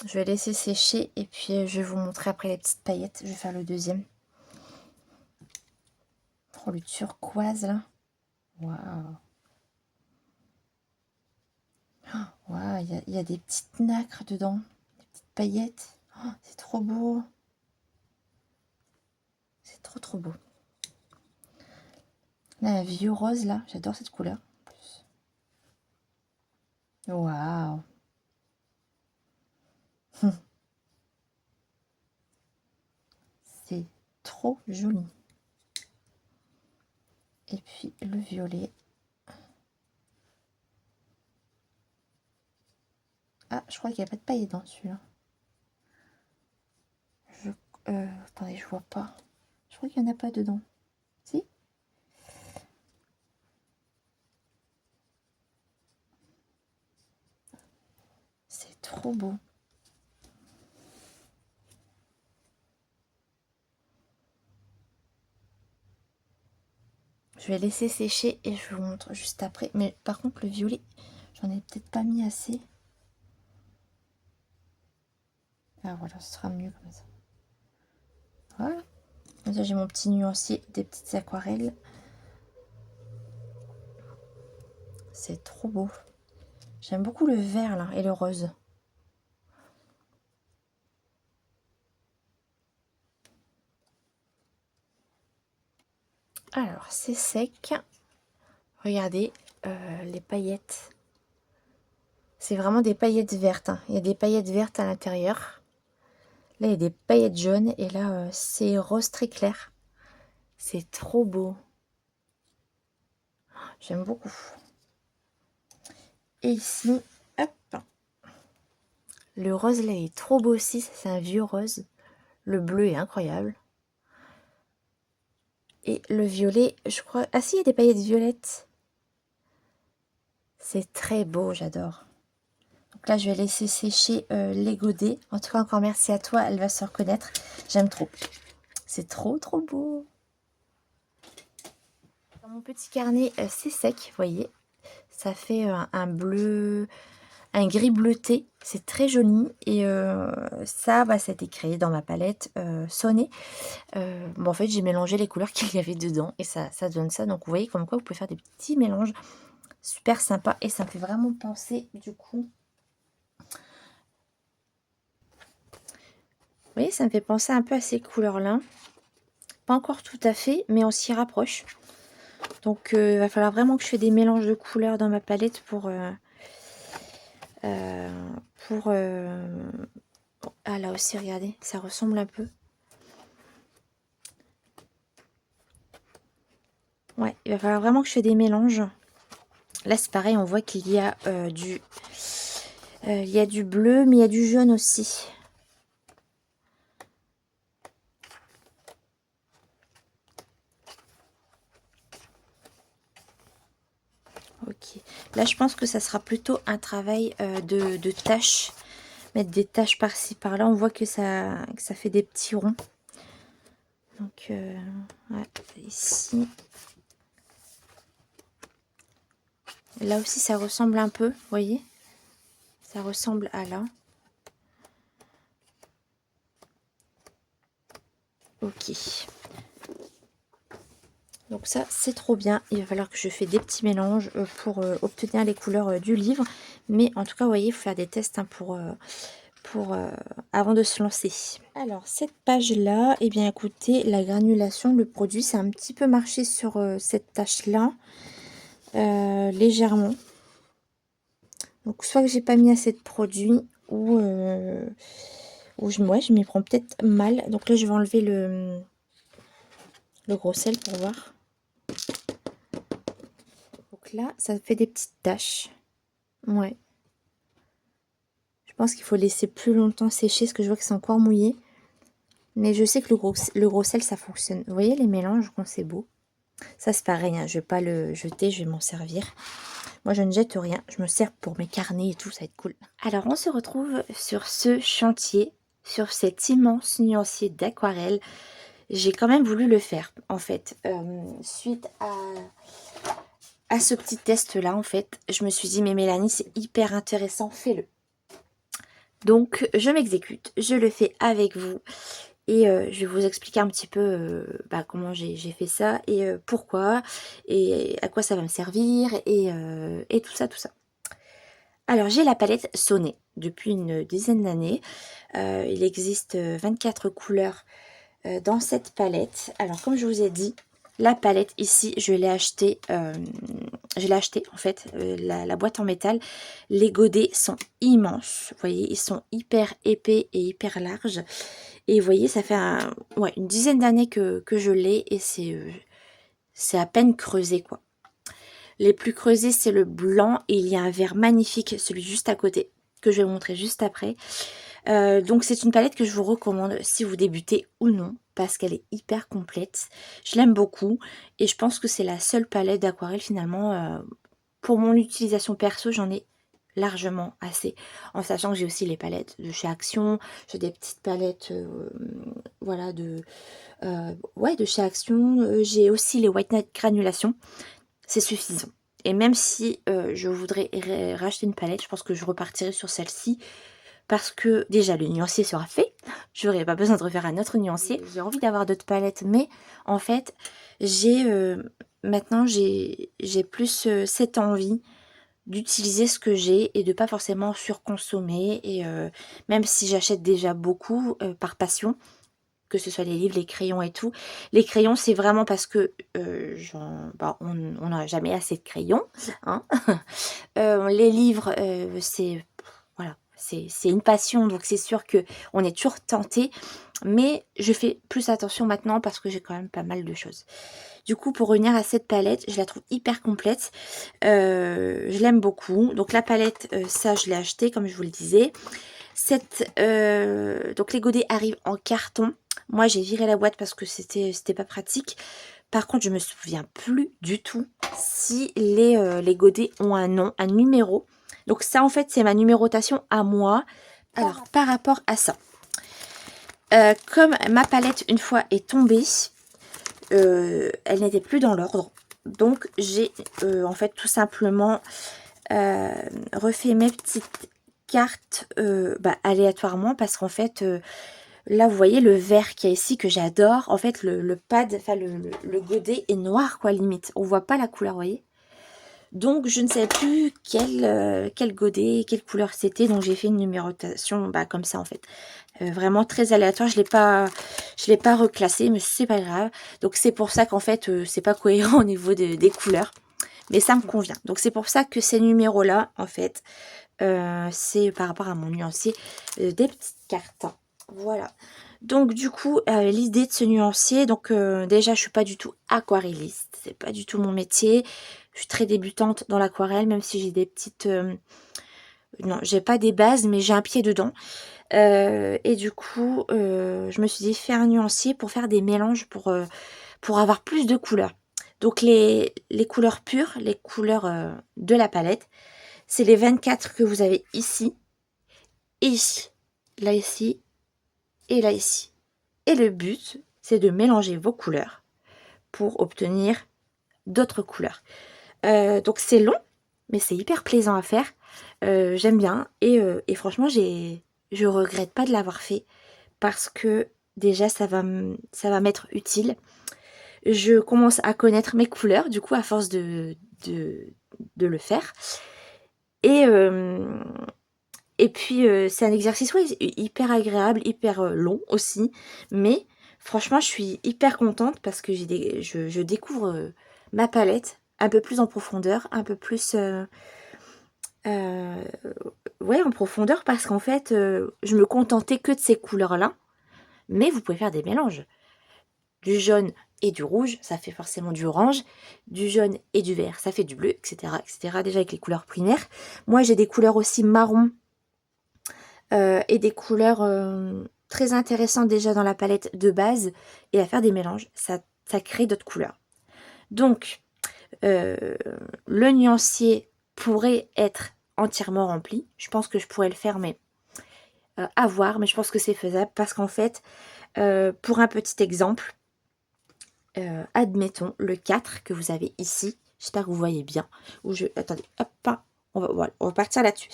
A: Je vais laisser sécher et puis je vais vous montrer après les petites paillettes. Je vais faire le deuxième. Oh, le turquoise là. Waouh. Waouh, il y a des petites nacres dedans. Des petites paillettes. Oh, c'est trop beau. C'est trop trop beau. Là, un vieux rose là. J'adore cette couleur. Waouh. C'est trop joli. Et puis le violet. Ah, je crois qu'il n'y a pas de paillettes dans celui-là. Attendez, je vois pas. Je crois qu'il n'y en a pas dedans. Si? C'est trop beau. Je vais laisser sécher et je vous montre juste après. Mais par contre, le violet, j'en ai peut-être pas mis assez. Ah voilà, ce sera mieux comme ça. Voilà. Comme ça, j'ai mon petit nuancier, des petites aquarelles. C'est trop beau. J'aime beaucoup le vert là et le rose. Alors, c'est sec. Regardez les paillettes. C'est vraiment des paillettes vertes, hein. Il y a des paillettes vertes à l'intérieur. Là, il y a des paillettes jaunes. Et là, c'est rose très clair. C'est trop beau. J'aime beaucoup. Et ici, hop. Le rose, là, est trop beau aussi. C'est un vieux rose. Le bleu est incroyable. Et le violet, je crois... Ah si, il y a des paillettes violettes. C'est très beau, j'adore. Donc là, je vais laisser sécher les godets. En tout cas, encore merci à toi. Elle va se reconnaître. J'aime trop. C'est trop, trop beau. Dans mon petit carnet, c'est sec, vous voyez. Ça fait un bleu, un gris bleuté. C'est très joli. Et ça, bah, ça a été créé dans ma palette Sonnet. Bon, en fait, j'ai mélangé les couleurs qu'il y avait dedans. Et ça donne ça. Donc, vous voyez comme quoi vous pouvez faire des petits mélanges super sympas. Et ça me fait vraiment penser, du coup... Vous voyez, ça me fait penser un peu à ces couleurs-là. Pas encore tout à fait, mais on s'y rapproche. Donc, il va falloir vraiment que je fasse des mélanges de couleurs dans ma palette pour... Ah, là aussi, regardez, ça ressemble un peu. Ouais, il va falloir vraiment que je fasse des mélanges. Là, c'est pareil, on voit qu'il y a il y a du bleu, mais il y a du jaune aussi. Ok. Là, je pense que ça sera plutôt un travail de tâches. Mettre des tâches par-ci, par-là. On voit que ça fait des petits ronds. Donc, ouais, ici. Là aussi, ça ressemble un peu, vous voyez? Ça ressemble à là. Ok. Donc ça, c'est trop bien. Il va falloir que je fasse des petits mélanges pour obtenir les couleurs du livre. Mais en tout cas, vous voyez, il faut faire des tests hein, avant de se lancer. Alors, cette page-là, eh bien, écoutez, la granulation, le produit, ça a un petit peu marché sur cette tâche-là. Légèrement. Donc, soit que j'ai pas mis assez de produit ou je m'y prends peut-être mal. Donc là, je vais enlever le gros sel pour voir. Donc là, ça fait des petites taches. Ouais. Je pense qu'il faut laisser plus longtemps sécher, parce que je vois que c'est encore mouillé. Mais je sais que le gros sel, ça fonctionne. Vous voyez les mélanges quand c'est beau? Ça, c'est pareil, hein, je vais pas le jeter, je vais m'en servir. Moi, je ne jette rien. Je me sers pour mes carnets et tout, ça va être cool. Alors, on se retrouve sur ce chantier, sur cet immense nuancier d'aquarelle. J'ai quand même voulu le faire, en fait. Suite à ce petit test-là, en fait, je me suis dit, mais Mélanie, c'est hyper intéressant, fais-le. Donc, je m'exécute, je le fais avec vous. Et je vais vous expliquer un petit peu comment j'ai fait ça et pourquoi et à quoi ça va me servir et tout ça, tout ça. Alors, j'ai la palette Sonet depuis une dizaine d'années. Il existe 24 couleurs dans cette palette. Alors, comme je vous ai dit, la palette ici, je l'ai achetée en fait, la boîte en métal. Les godets sont immenses, vous voyez, ils sont hyper épais et hyper larges. Et vous voyez, ça fait une dizaine d'années que je l'ai et c'est à peine creusé, quoi. Les plus creusés, c'est le blanc et il y a un vert magnifique, celui juste à côté, que je vais vous montrer juste après. Donc c'est une palette que je vous recommande si vous débutez ou non, parce qu'elle est hyper complète. Je l'aime beaucoup et je pense que c'est la seule palette d'aquarelle finalement. Pour mon utilisation perso, j'en ai largement assez, en sachant que j'ai aussi les palettes de chez Action, j'ai des petites palettes voilà de chez Action, j'ai aussi les White Night granulation, c'est suffisant. Et même si je voudrais racheter une palette, je pense que je repartirai sur celle-ci parce que déjà le nuancier sera fait, je n'aurai pas besoin de refaire un autre nuancier. J'ai envie d'avoir d'autres palettes, mais en fait j'ai maintenant j'ai plus cette envie d'utiliser ce que j'ai et de pas forcément surconsommer. Et même si j'achète déjà beaucoup par passion, que ce soit les livres, les crayons et tout. Les crayons, c'est vraiment parce que on n'a jamais assez de crayons. Hein. Les livres, c'est voilà, c'est une passion, donc c'est sûr que on est toujours tenté. Mais je fais plus attention maintenant parce que j'ai quand même pas mal de choses. Du coup, pour revenir à cette palette, je la trouve hyper complète. Je l'aime beaucoup. Donc la palette, ça je l'ai acheté comme je vous le disais. Donc les godets arrivent en carton. Moi j'ai viré la boîte parce que c'était pas pratique. Par contre, je me souviens plus du tout si les godets ont un nom, un numéro. Donc ça en fait c'est ma numérotation à moi. Alors par rapport à ça, comme ma palette une fois est tombée, elle n'était plus dans l'ordre. Donc j'ai en fait tout simplement refait mes petites cartes aléatoirement parce qu'en fait là vous voyez le vert qu'il y a ici que j'adore. En fait le pad, enfin le godet est noir quoi limite. On voit pas la couleur, vous voyez. Donc je ne sais plus quel godet, quelle couleur c'était. Donc j'ai fait une numérotation comme ça en fait. Vraiment très aléatoire. Je l'ai pas reclassé, mais c'est pas grave. Donc c'est pour ça qu'en fait c'est pas cohérent au niveau des couleurs. Mais ça me convient. Donc c'est pour ça que ces numéros là en fait c'est par rapport à mon nuancier des petites cartes. Voilà. Donc du coup l'idée de ce nuancier, donc déjà je suis pas du tout aquarelliste, c'est pas du tout mon métier. Je suis très débutante dans l'aquarelle, même si j'ai des petites non, j'ai pas des bases, mais j'ai un pied dedans. Et du coup, je me suis dit faire un nuancier pour faire des mélanges pour avoir plus de couleurs. Donc les couleurs pures, les couleurs de la palette, c'est les 24 que vous avez ici, et ici, là ici, et là ici. Et le but, c'est de mélanger vos couleurs pour obtenir d'autres couleurs. Donc c'est long, mais c'est hyper plaisant à faire. J'aime bien et franchement, je regrette pas de l'avoir fait parce que déjà, ça va m'être utile. Je commence à connaître mes couleurs, du coup, à force de le faire. Et, euh, et puis, c'est un exercice ouais, hyper agréable, hyper long aussi. Mais franchement, je suis hyper contente parce que je découvre ma palette un peu plus en profondeur, un peu plus... euh, ouais, en profondeur parce qu'en fait, je me contentais que de ces couleurs-là. Mais vous pouvez faire des mélanges. Du jaune et du rouge, ça fait forcément du orange. Du jaune et du vert, ça fait du bleu, etc. etc. déjà avec les couleurs primaires. Moi, j'ai des couleurs aussi marron et des couleurs très intéressantes déjà dans la palette de base. Et à faire des mélanges, ça crée d'autres couleurs. Donc, le nuancier pourrait être entièrement rempli. Je pense que je pourrais le faire, mais à voir. Mais je pense que c'est faisable parce qu'en fait, pour un petit exemple, admettons le 4 que vous avez ici. J'espère que vous voyez bien. Attendez, hop, voilà, on va partir là-dessus.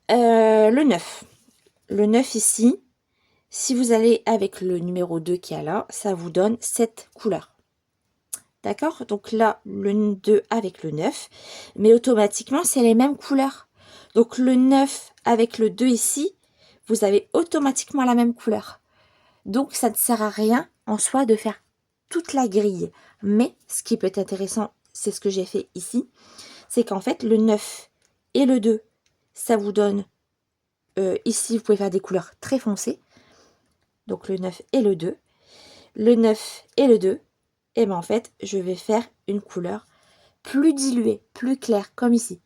A: Le 9. Le 9 ici, si vous allez avec le numéro 2 qui est là, ça vous donne cette couleur. D'accord? Donc là, le 2 avec le 9. Mais automatiquement, c'est les mêmes couleurs. Donc le 9 avec le 2 ici, vous avez automatiquement la même couleur. Donc ça ne sert à rien en soi de faire toute la grille. Mais ce qui peut être intéressant, c'est ce que j'ai fait ici, c'est qu'en fait le 9 et le 2, ça vous donne, ici vous pouvez faire des couleurs très foncées, donc le 9 et le 2. Le 9 et le 2, et bien en fait je vais faire une couleur plus diluée, plus claire, comme ici.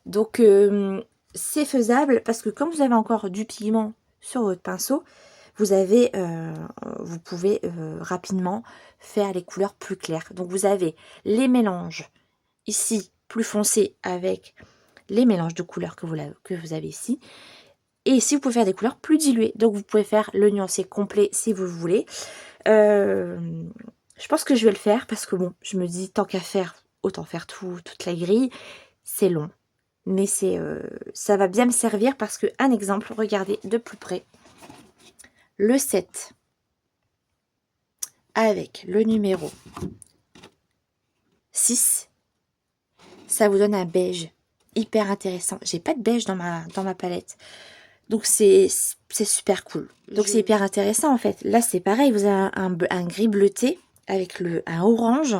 A: Donc c'est faisable parce que comme vous avez encore du pigment sur votre pinceau, vous pouvez rapidement faire les couleurs plus claires. Donc vous avez les mélanges ici plus foncés avec les mélanges de couleurs que vous avez ici. Et ici, vous pouvez faire des couleurs plus diluées. Donc vous pouvez faire le nuancier complet si vous voulez. Je pense que je vais le faire parce que bon, je me dis tant qu'à faire, autant faire toute la grille. C'est long. Mais ça va bien me servir parce que, un exemple, regardez de plus près. Le 7 avec le numéro 6, ça vous donne un beige hyper intéressant. J'ai pas de beige dans ma palette. Donc c'est super cool. Donc c'est hyper intéressant en fait. Là c'est pareil, vous avez un gris bleuté avec un orange.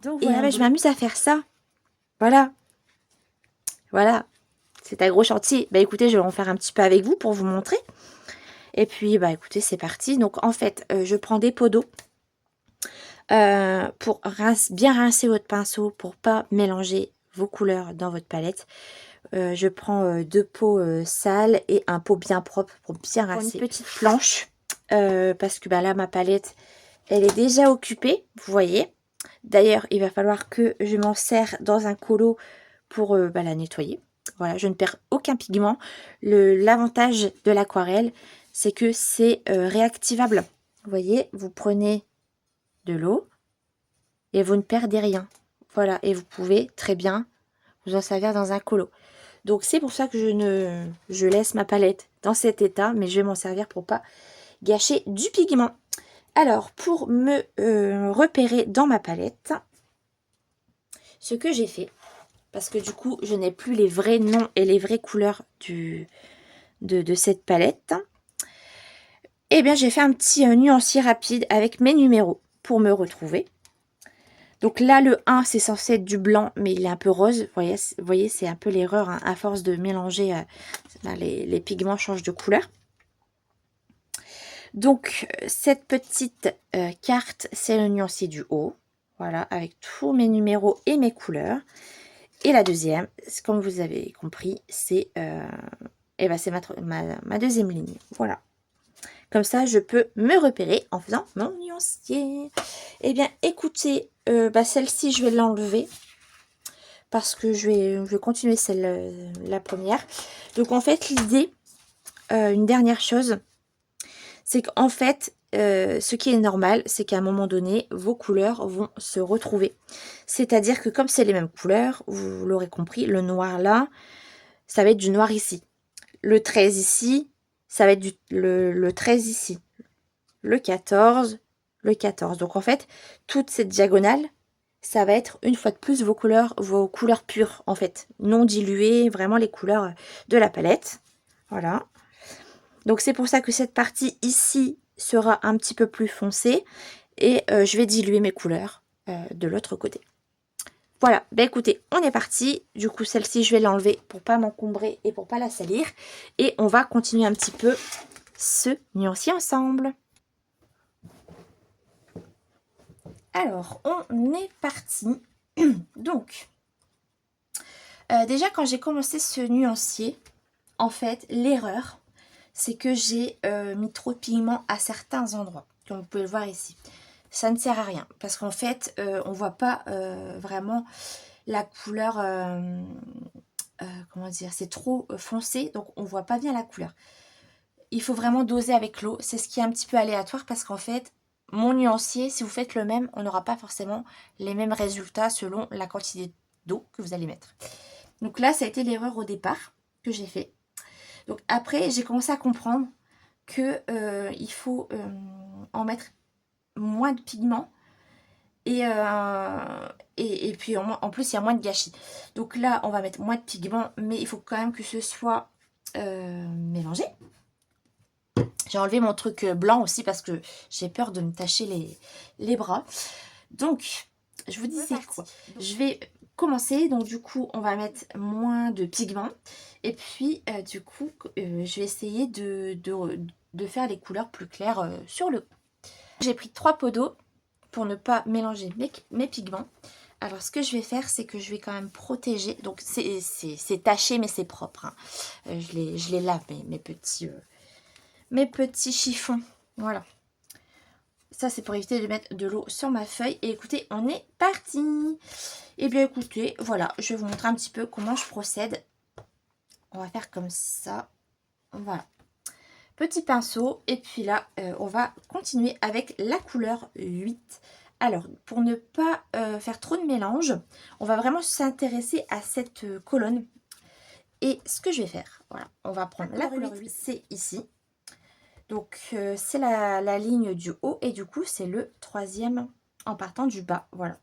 A: Donc voilà, je m'amuse à faire ça. Voilà. Voilà. C'est un gros chantier. Bah écoutez, je vais en faire un petit peu avec vous pour vous montrer. Et puis, bah écoutez, c'est parti. Donc, en fait, je prends des pots d'eau pour bien rincer votre pinceau pour pas mélanger vos couleurs dans votre palette. Je prends 2 pots sales et un pot bien propre pour bien rincer. Une petite planche parce que bah, là, ma palette, elle est déjà occupée, vous voyez. D'ailleurs, il va falloir que je m'en sers dans un colo pour bah, la nettoyer. Voilà, je ne perds aucun pigment. L'avantage de l'aquarelle, c'est que c'est réactivable. Vous voyez, vous prenez de l'eau et vous ne perdez rien. Voilà, et vous pouvez très bien vous en servir dans un colo. Donc c'est pour ça que je laisse ma palette dans cet état, mais je vais m'en servir pour pas gâcher du pigment. Alors, pour me repérer dans ma palette, ce que j'ai fait, parce que du coup, je n'ai plus les vrais noms et les vraies couleurs de cette palette, eh bien, j'ai fait un petit nuancier rapide avec mes numéros pour me retrouver. Donc là, le 1, c'est censé être du blanc, mais il est un peu rose. Vous voyez c'est un peu l'erreur, hein, à force de mélanger, les pigments changent de couleur. Donc, cette petite carte, c'est le nuancier du haut. Voilà, avec tous mes numéros et mes couleurs. Et la deuxième, comme vous avez compris, c'est ma deuxième ligne. Voilà. Comme ça, je peux me repérer en faisant mon nuancier. Eh bien, écoutez, celle-ci, je vais l'enlever. Parce que je vais continuer la première. Donc, en fait, l'idée, une dernière chose, c'est qu'en fait, ce qui est normal, c'est qu'à un moment donné, vos couleurs vont se retrouver. C'est-à-dire que comme c'est les mêmes couleurs, vous l'aurez compris, le noir là, ça va être du noir ici. Le 13 ici, ça va être le 13 ici. Le 14, le 14. Donc en fait, toute cette diagonale, ça va être une fois de plus vos couleurs pures en fait, non diluées, vraiment les couleurs de la palette. Voilà. Donc c'est pour ça que cette partie ici sera un petit peu plus foncée et je vais diluer mes couleurs de l'autre côté. Voilà, ben écoutez, on est parti. Du coup, celle-ci, je vais l'enlever pour pas m'encombrer et pour pas la salir. Et on va continuer un petit peu ce nuancier ensemble. Alors, on est parti. Donc, déjà quand j'ai commencé ce nuancier, en fait, l'erreur, c'est que j'ai mis trop de pigments à certains endroits, comme vous pouvez le voir ici. Ça ne sert à rien, parce qu'en fait, on ne voit pas vraiment la couleur, comment dire, c'est trop foncé, donc on ne voit pas bien la couleur. Il faut vraiment doser avec l'eau, c'est ce qui est un petit peu aléatoire, parce qu'en fait, mon nuancier, si vous faites le même, on n'aura pas forcément les mêmes résultats selon la quantité d'eau que vous allez mettre. Donc là, ça a été l'erreur au départ que j'ai fait. Donc après, j'ai commencé à comprendre que il faut en mettre moins de pigments et puis en plus, il y a moins de gâchis. Donc là, on va mettre moins de pigments, mais il faut quand même que ce soit mélangé. J'ai enlevé mon truc blanc aussi parce que j'ai peur de me tacher les bras. Donc, je vous disais quoi? Je vais commencer. Donc, du coup, on va mettre moins de pigments. Et puis, du coup, je vais essayer de faire les couleurs plus claires sur le haut. J'ai pris 3 pots d'eau pour ne pas mélanger mes pigments. Alors, ce que je vais faire, c'est que je vais quand même protéger. Donc, c'est taché, mais c'est propre. Hein. Je les lave, mes petits chiffons. Voilà. Ça, c'est pour éviter de mettre de l'eau sur ma feuille. Et écoutez, on est parti. Et bien, écoutez, voilà. Je vais vous montrer un petit peu comment je procède. On va faire comme ça. Voilà. Petit pinceau. Et puis là, on va continuer avec la couleur 8. Alors, pour ne pas faire trop de mélange, on va vraiment s'intéresser à cette colonne. Et ce que je vais faire, voilà. On va prendre la couleur 8, c'est ici. Donc, c'est la ligne du haut et du coup, c'est le 3e en partant du bas. Voilà.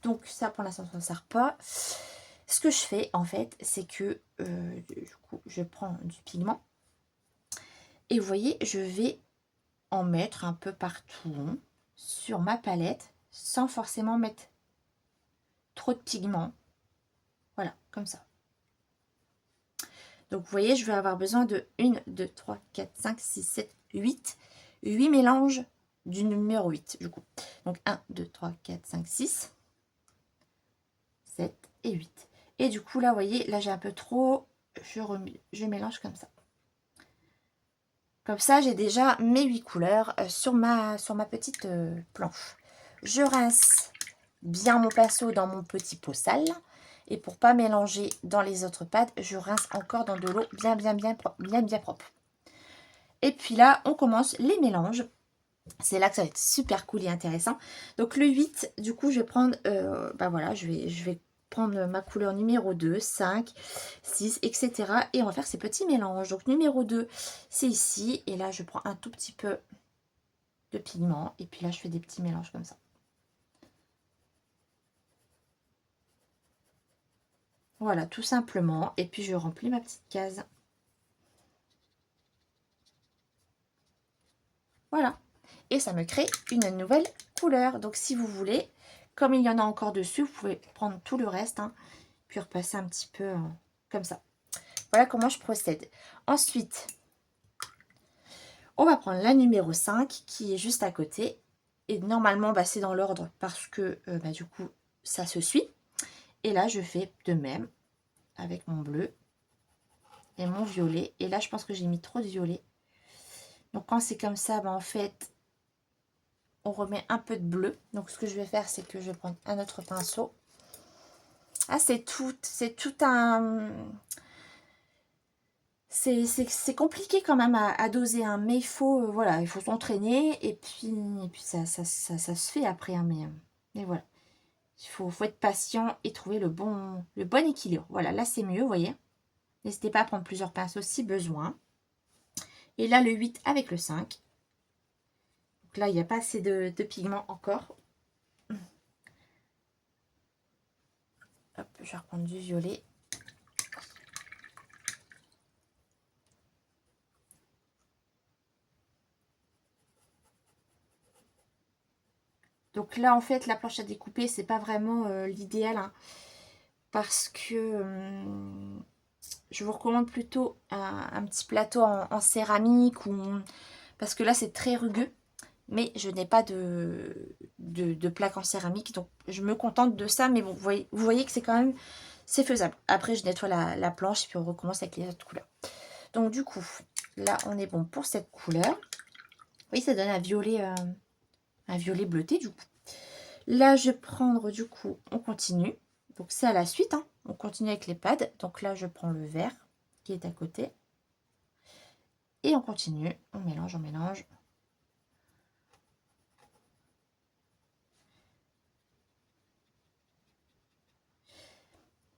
A: Donc, ça, pour l'instant, ça ne sert pas. Ce que je fais, en fait, c'est que, du coup, je prends du pigment. Et vous voyez, je vais en mettre un peu partout sur ma palette sans forcément mettre trop de pigment. Voilà, comme ça. Donc, vous voyez, je vais avoir besoin de 1, 2, 3, 4, 5, 6, 7, 8. 8 mélanges du numéro 8, du coup. Donc, 1, 2, 3, 4, 5, 6, 7 et 8. Et du coup, là, vous voyez, là, j'ai un peu trop. Je mélange comme ça. Comme ça, j'ai déjà mes 8 couleurs sur ma petite planche. Je rince bien mon pinceau dans mon petit pot sale. Et pour pas mélanger dans les autres pâtes, je rince encore dans de l'eau bien propre. Et puis là, on commence les mélanges. C'est là que ça va être super cool et intéressant. Donc le 8, du coup, je vais prendre, voilà, je vais prendre ma couleur numéro 2, 5, 6, etc. Et on va faire ces petits mélanges. Donc numéro 2, c'est ici. Et là, je prends un tout petit peu de pigment. Et puis là, je fais des petits mélanges comme ça. Voilà, tout simplement. Et puis, je remplis ma petite case. Voilà. Et ça me crée une nouvelle couleur. Donc, si vous voulez, comme il y en a encore dessus, vous pouvez prendre tout le reste. Hein, puis repasser un petit peu comme ça. Voilà comment je procède. Ensuite, on va prendre la numéro 5 qui est juste à côté. Et normalement, c'est dans l'ordre parce que du coup, ça se suit. Et là, je fais de même avec mon bleu et mon violet. Et là, je pense que j'ai mis trop de violet. Donc, quand c'est comme ça, en fait, on remet un peu de bleu. Donc, ce que je vais faire, c'est que je vais prendre un autre pinceau. Ah, c'est tout un... c'est compliqué quand même à doser, hein, mais il faut, voilà, il faut s'entraîner et puis ça se fait après, hein, mais voilà. Faut être patient et trouver le bon équilibre. Voilà, là c'est mieux, vous voyez. N'hésitez pas à prendre plusieurs pinceaux si besoin. Et là, le 8 avec le 5. Donc là, il n'y a pas assez de pigment encore. Hop, je vais reprendre du violet. Donc là, en fait, la planche à découper, c'est pas vraiment l'idéal, hein, parce que je vous recommande plutôt un petit plateau en céramique, parce que là, c'est très rugueux. Mais je n'ai pas de plaque en céramique, donc je me contente de ça. Mais bon, vous voyez que c'est quand même, c'est faisable. Après, je nettoie la planche et puis on recommence avec les autres couleurs. Donc du coup, là, on est bon pour cette couleur. Oui, ça donne un violet bleuté du coup. Là, je vais prendre du coup, on continue. Donc c'est à la suite, hein. On continue avec les pads. Donc là, je prends le vert qui est à côté. Et on continue, on mélange, on mélange.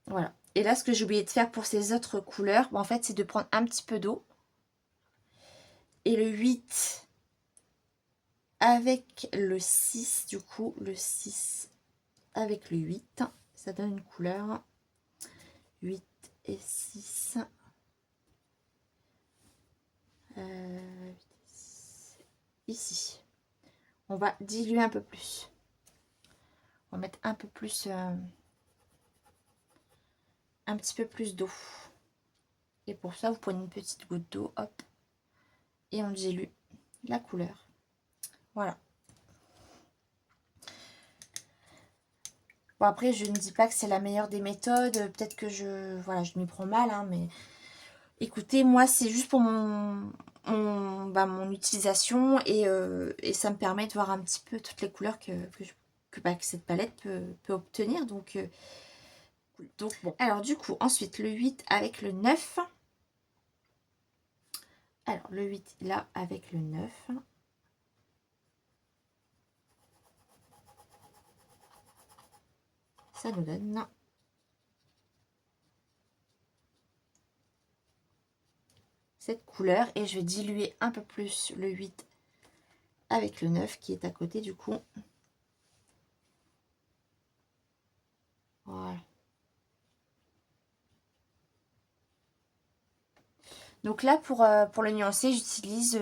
A: Voilà. Et là, ce que j'ai oublié de faire pour ces autres couleurs, en fait, c'est de prendre un petit peu d'eau. Et le 8 avec le 6, du coup, le 6 avec le 8, ça donne une couleur 8 et 6. Ici. On va diluer un peu plus. On va mettre un peu plus, un petit peu plus d'eau. Et pour ça, vous prenez une petite goutte d'eau, hop, et on dilue la couleur. Voilà. Bon, après, je ne dis pas que c'est la meilleure des méthodes. Peut-être que voilà, je m'y prends mal, hein, mais écoutez, moi, c'est juste pour mon utilisation et ça me permet de voir un petit peu toutes les couleurs que cette palette peut obtenir. Donc bon. Alors, du coup, ensuite, le 8 avec le 9. Alors, le 8 là avec le 9. Ça nous donne cette couleur. Et je vais diluer un peu plus le 8 avec le 9 qui est à côté du coup. Voilà. Donc là, pour le nuancer, j'utilise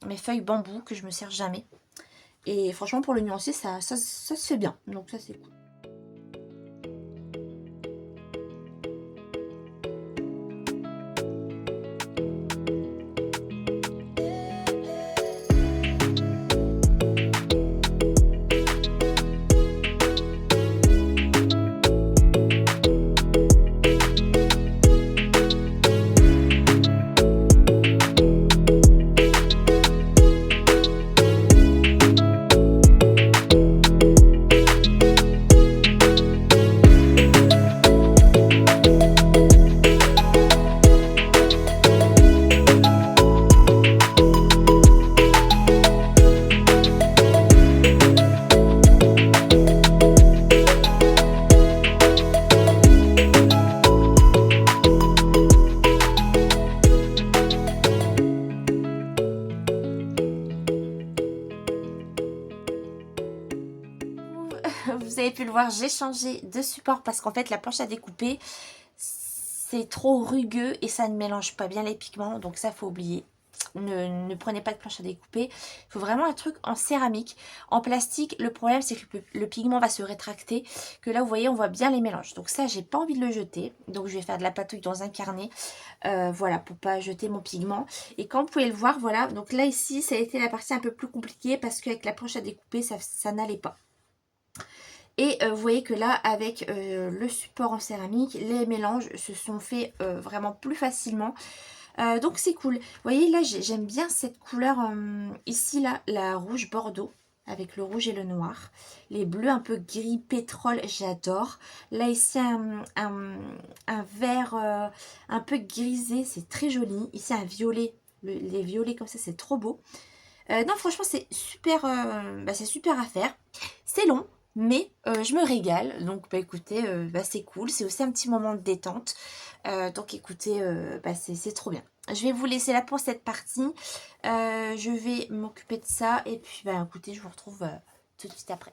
A: mes feuilles bambou que je me sers jamais. Et franchement, pour le nuancer, ça se fait bien. Donc ça, c'est cool. Vous avez pu le voir, j'ai changé de support parce qu'en fait la planche à découper c'est trop rugueux et ça ne mélange pas bien les pigments, donc ça faut oublier. Ne prenez pas de planche à découper, il faut vraiment un truc en céramique. En plastique, le problème c'est que le pigment va se rétracter, que là vous voyez on voit bien les mélanges, donc ça j'ai pas envie de le jeter, donc je vais faire de la patouille dans un carnet, voilà, pour pas jeter mon pigment. Et comme vous pouvez le voir, voilà, donc là ici ça a été la partie un peu plus compliquée parce qu'avec la planche à découper ça n'allait pas. Et vous voyez que là, avec le support en céramique, les mélanges se sont faits vraiment plus facilement. Donc c'est cool. Vous voyez là, j'aime bien cette couleur ici, là, la rouge bordeaux. avec le rouge et le noir. Les bleus un peu gris pétrole, j'adore. Là ici un vert un peu grisé, c'est très joli. Ici un violet, les violets comme ça, c'est trop beau. Non, franchement, c'est super à faire. C'est long, mais je me régale. Donc, bah, écoutez, c'est cool. C'est aussi un petit moment de détente. Donc, écoutez, c'est trop bien. Je vais vous laisser là pour cette partie. Je vais m'occuper de ça. Et puis, bah, écoutez, je vous retrouve tout de suite après.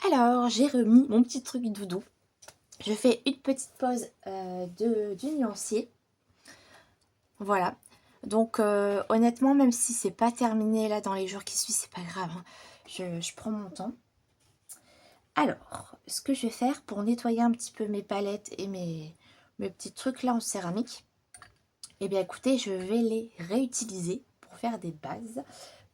A: Alors, j'ai remis mon petit truc doudou. Je fais une petite pause du nuancier. Voilà. Donc honnêtement, même si c'est pas terminé là dans les jours qui suivent, c'est pas grave, hein. Je prends mon temps. Alors, ce que je vais faire pour nettoyer un petit peu mes palettes et mes petits trucs là en céramique, eh bien écoutez, je vais les réutiliser pour faire des bases,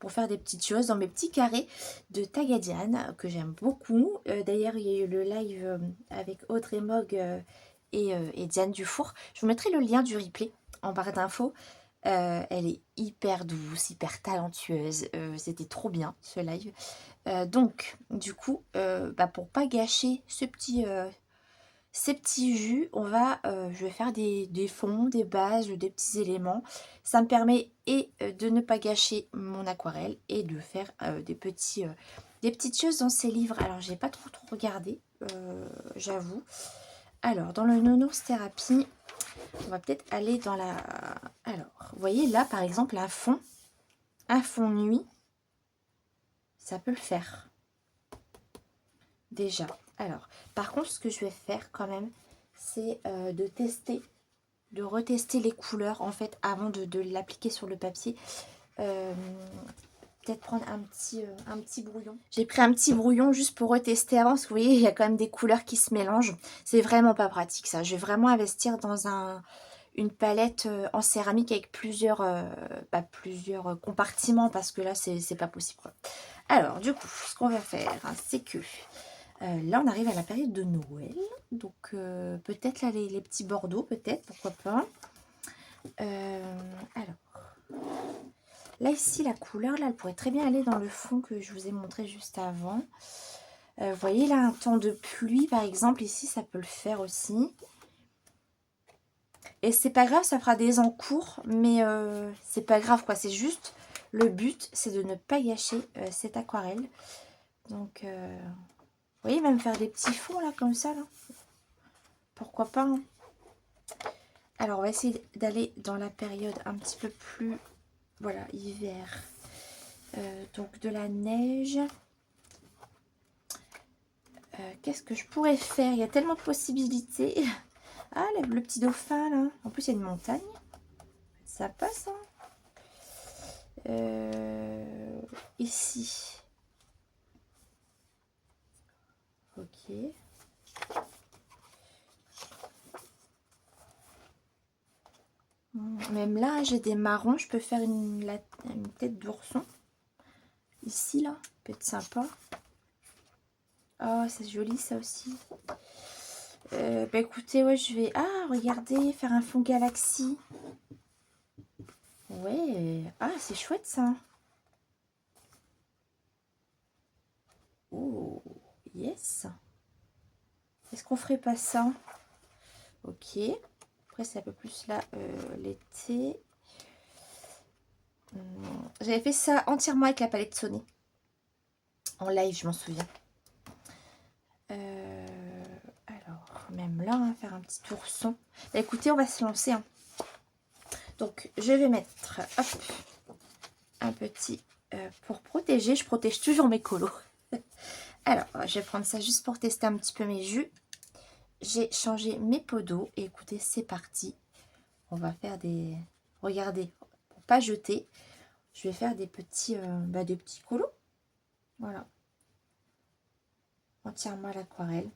A: pour faire des petites choses dans mes petits carrés de Tagadiane que j'aime beaucoup. D'ailleurs, il y a eu le live avec Audrey Mogg et Diane Dufour. Je vous mettrai le lien du replay en barre d'infos. Elle est hyper douce, hyper talentueuse. C'était trop bien ce live. Donc, du coup, pour pas gâcher ces petits jus, je vais faire des fonds, des bases, des petits éléments. Ça me permet de ne pas gâcher mon aquarelle et de faire des petites choses dans ces livres. Alors, j'ai pas trop regardé, j'avoue. Alors, dans le Nounours Thérapie, on va peut-être aller dans la... Alors, vous voyez là, par exemple, un fond nuit, ça peut le faire. Déjà. Alors, par contre, ce que je vais faire quand même, c'est de retester les couleurs, en fait, avant de l'appliquer sur le papier. Peut-être prendre un petit brouillon. J'ai pris un petit brouillon juste pour retester avant, parce que vous voyez, il y a quand même des couleurs qui se mélangent. C'est vraiment pas pratique, ça. Je vais vraiment investir dans une palette en céramique avec plusieurs compartiments, parce que là c'est pas possible. Alors du coup, ce qu'on va faire, hein, c'est que là on arrive à la période de Noël, donc peut-être là les petits bordeaux, peut-être, pourquoi pas. Alors là ici la couleur là elle pourrait très bien aller dans le fond que je vous ai montré juste avant. Vous voyez là un temps de pluie par exemple, ici ça peut le faire aussi. Et c'est pas grave, ça fera des encours, mais c'est pas grave quoi, c'est juste le but, c'est de ne pas gâcher cette aquarelle. Donc, vous voyez, même faire des petits fonds là, comme ça, là. Pourquoi pas, hein. Alors, on va essayer d'aller dans la période un petit peu plus, voilà, hiver. Donc, de la neige. Qu'est-ce que je pourrais faire? Il y a tellement de possibilités. Ah, le petit dauphin, là. En plus, il y a une montagne. Ça passe, hein. Ici. Ok. Même là, j'ai des marrons. Je peux faire une tête d'ourson. Ici, là. Peut être sympa. Oh, c'est joli, ça aussi. Écoutez, ouais, je vais... Ah, regardez, faire un fond galaxie. Ouais. Ah, c'est chouette, ça. Oh, yes. Est-ce qu'on ferait pas ça? Ok. Après, c'est un peu plus là, l'été. J'avais fait ça entièrement avec la palette Sony. En live, je m'en souviens. Alors, même là, hein, faire un petit ourson. Écoutez, on va se lancer, hein. Donc, je vais mettre hop, un petit... pour protéger, je protège toujours mes colos. Alors, je vais prendre ça juste pour tester un petit peu mes jus. J'ai changé mes pots d'eau. Et écoutez, c'est parti. On va faire des... Regardez, pour pas jeter, je vais faire des petits colos. Voilà. Entièrement à l'aquarelle.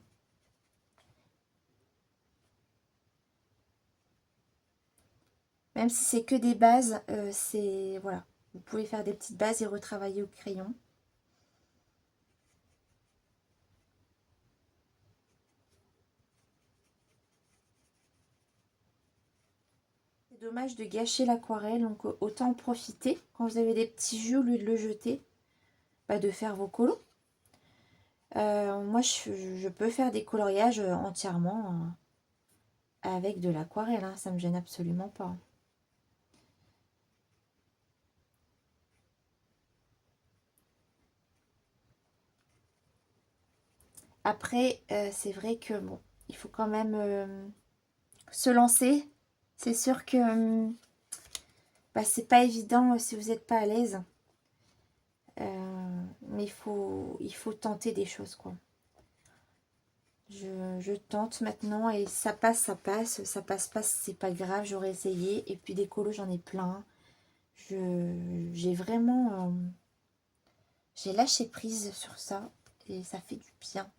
A: Même si c'est que des bases, c'est... Voilà. Vous pouvez faire des petites bases et retravailler au crayon. C'est dommage de gâcher l'aquarelle, donc autant en profiter. Quand vous avez des petits jus, au lieu de le jeter, de faire vos colos. Moi, je peux faire des coloriages entièrement avec de l'aquarelle, hein, ça me gêne absolument pas. Après, c'est vrai que bon, il faut quand même se lancer. C'est sûr que bah, c'est pas évident si vous n'êtes pas à l'aise. Mais il faut tenter des choses, quoi. Je tente maintenant et ça passe, ça passe pas, c'est pas grave, j'aurais essayé. Et puis des colos, j'en ai plein. J'ai vraiment... j'ai lâché prise sur ça et ça fait du bien.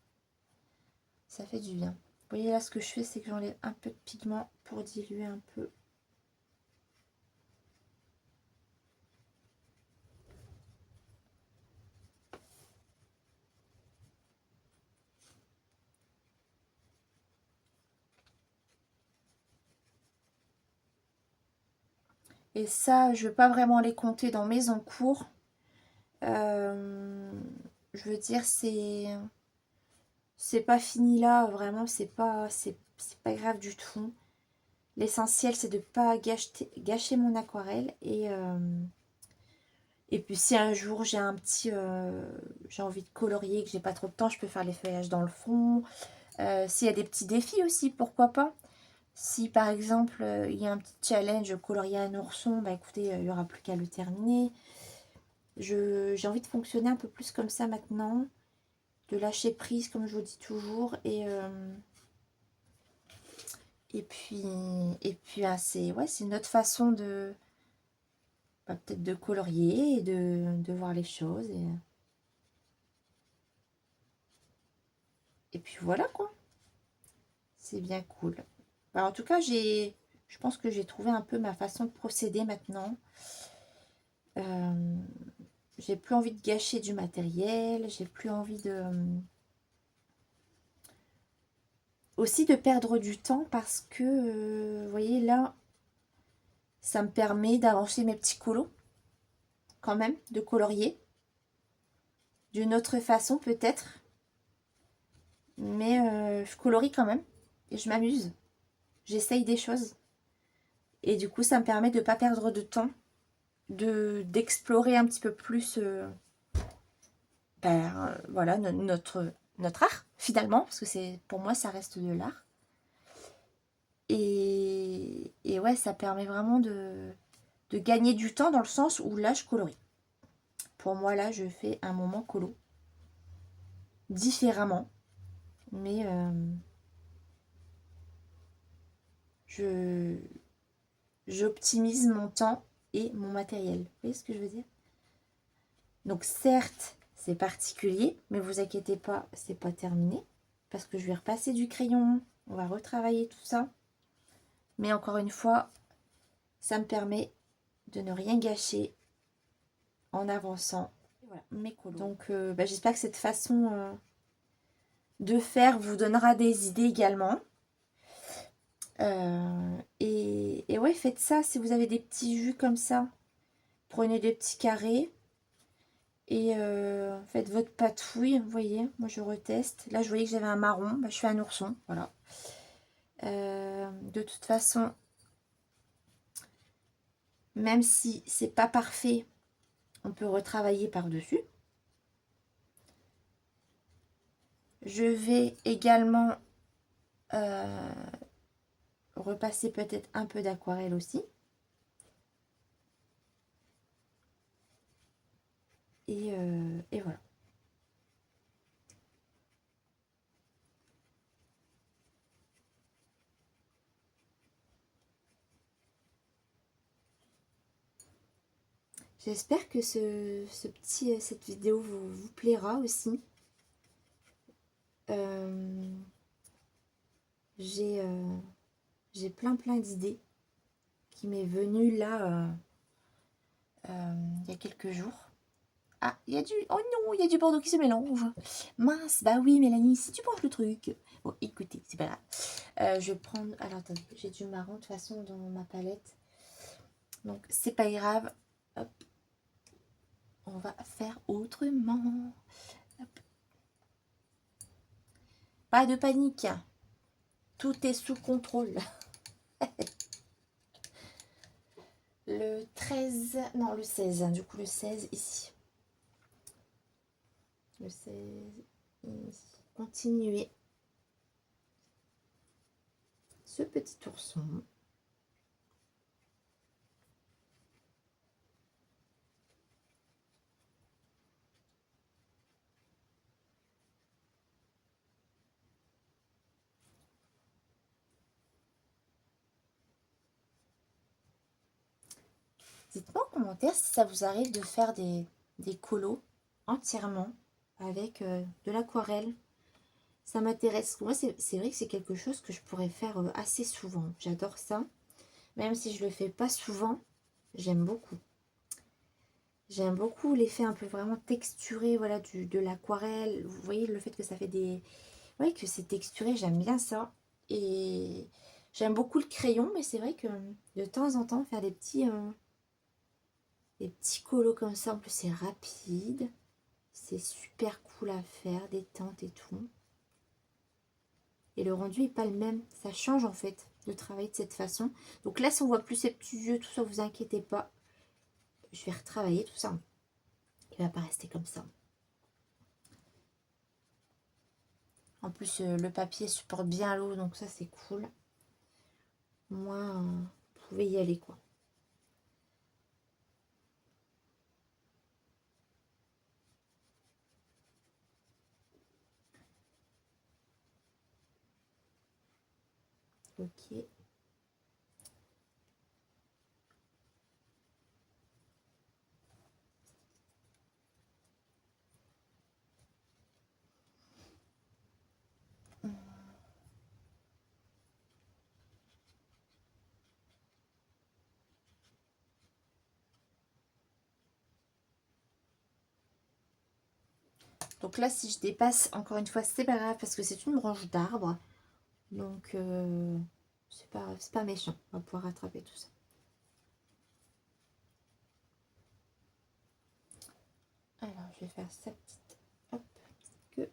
A: Ça fait du bien. Vous voyez là, ce que je fais, c'est que j'enlève un peu de pigment pour diluer un peu. Et ça, je ne veux pas vraiment les compter dans mes encours. Je veux dire, c'est pas fini là, vraiment, c'est pas grave du tout. L'essentiel, c'est de ne pas gâcher mon aquarelle. Et puis, si un jour j'ai j'ai envie de colorier, que j'ai pas trop de temps, je peux faire les feuillages dans le fond. S'il y a des petits défis aussi, pourquoi pas. Si par exemple, il y a un petit challenge colorier un ourson, bah écoutez, il n'y aura plus qu'à le terminer. J'ai envie de fonctionner un peu plus comme ça maintenant, de lâcher prise comme je vous dis toujours, et puis ah, c'est une autre façon de bah, peut-être de colorier et de voir les choses et puis voilà quoi, c'est bien cool. Bah, en tout cas, je pense que j'ai trouvé un peu ma façon de procéder maintenant. J'ai plus envie de gâcher du matériel, j'ai plus envie de aussi de perdre du temps parce que vous voyez là, ça me permet d'avancer mes petits colos quand même, de colorier d'une autre façon peut-être, mais je colorie quand même et je m'amuse, j'essaye des choses et du coup ça me permet de ne pas perdre de temps, d'explorer un petit peu plus voilà notre art finalement, parce que c'est pour moi ça reste de l'art. Et ouais, ça permet vraiment de gagner du temps dans le sens où là, je colorie. Pour moi, là, je fais un moment colo. Différemment. Mais je j'optimise mon temps et mon matériel. Vous voyez ce que je veux dire? Donc certes, c'est particulier, mais vous inquiétez pas, c'est pas terminé. Parce que je vais repasser du crayon, on va retravailler tout ça. Mais encore une fois, ça me permet de ne rien gâcher en avançant. Voilà, mes colos. Donc bah, j'espère que cette façon de faire vous donnera des idées également. Et ouais, faites ça si vous avez des petits jus comme ça. Prenez des petits carrés et faites votre patouille. Vous voyez, moi je reteste. Là, je voyais que j'avais un marron. Bah, je fais un ourson. Voilà. De toute façon, même si c'est pas parfait, on peut retravailler par-dessus. Je vais également repasser peut-être un peu d'aquarelle aussi. Et voilà. J'espère que cette vidéo vous plaira aussi. J'ai plein d'idées qui m'est venue là il y a quelques jours. Ah, il y a du... Oh non, il y a du bordeaux qui se mélange. Mince, bah oui, Mélanie, si tu penses le truc. Bon, écoutez, c'est pas grave. Je vais prendre... Alors, attendez, j'ai du marron de toute façon dans ma palette. Donc, c'est pas grave. Hop. on va faire autrement. Hop. Pas de panique. Tout est sous contrôle. Le 13, non le 16, du coup le 16 ici. Le 16 ici. Continuez ce petit ourson. Dites-moi en commentaire si ça vous arrive de faire des colos entièrement avec de l'aquarelle. Ça m'intéresse. Moi, c'est vrai que c'est quelque chose que je pourrais faire assez souvent. J'adore ça. Même si je le fais pas souvent, j'aime beaucoup. J'aime beaucoup l'effet un peu vraiment texturé, voilà, de l'aquarelle. Vous voyez le fait que ça fait des... Oui, que c'est texturé, j'aime bien ça. Et j'aime beaucoup le crayon, mais c'est vrai que de temps en temps, faire des petits colos comme ça, en plus c'est rapide. C'est super cool à faire, des teintes et tout. Et le rendu n'est pas le même. Ça change en fait de travailler de cette façon. Donc là, si on voit plus ces petits yeux, tout ça, vous inquiétez pas. Je vais retravailler tout ça. Il ne va pas rester comme ça. En plus, le papier supporte bien l'eau, donc ça, c'est cool. Moi, vous pouvez y aller, quoi. Ok. Donc là, si je dépasse, encore une fois, c'est pas grave parce que c'est une branche d'arbre. Donc, c'est pas méchant. On va pouvoir rattraper tout ça. Alors, je vais faire sa petite, hop, petite queue.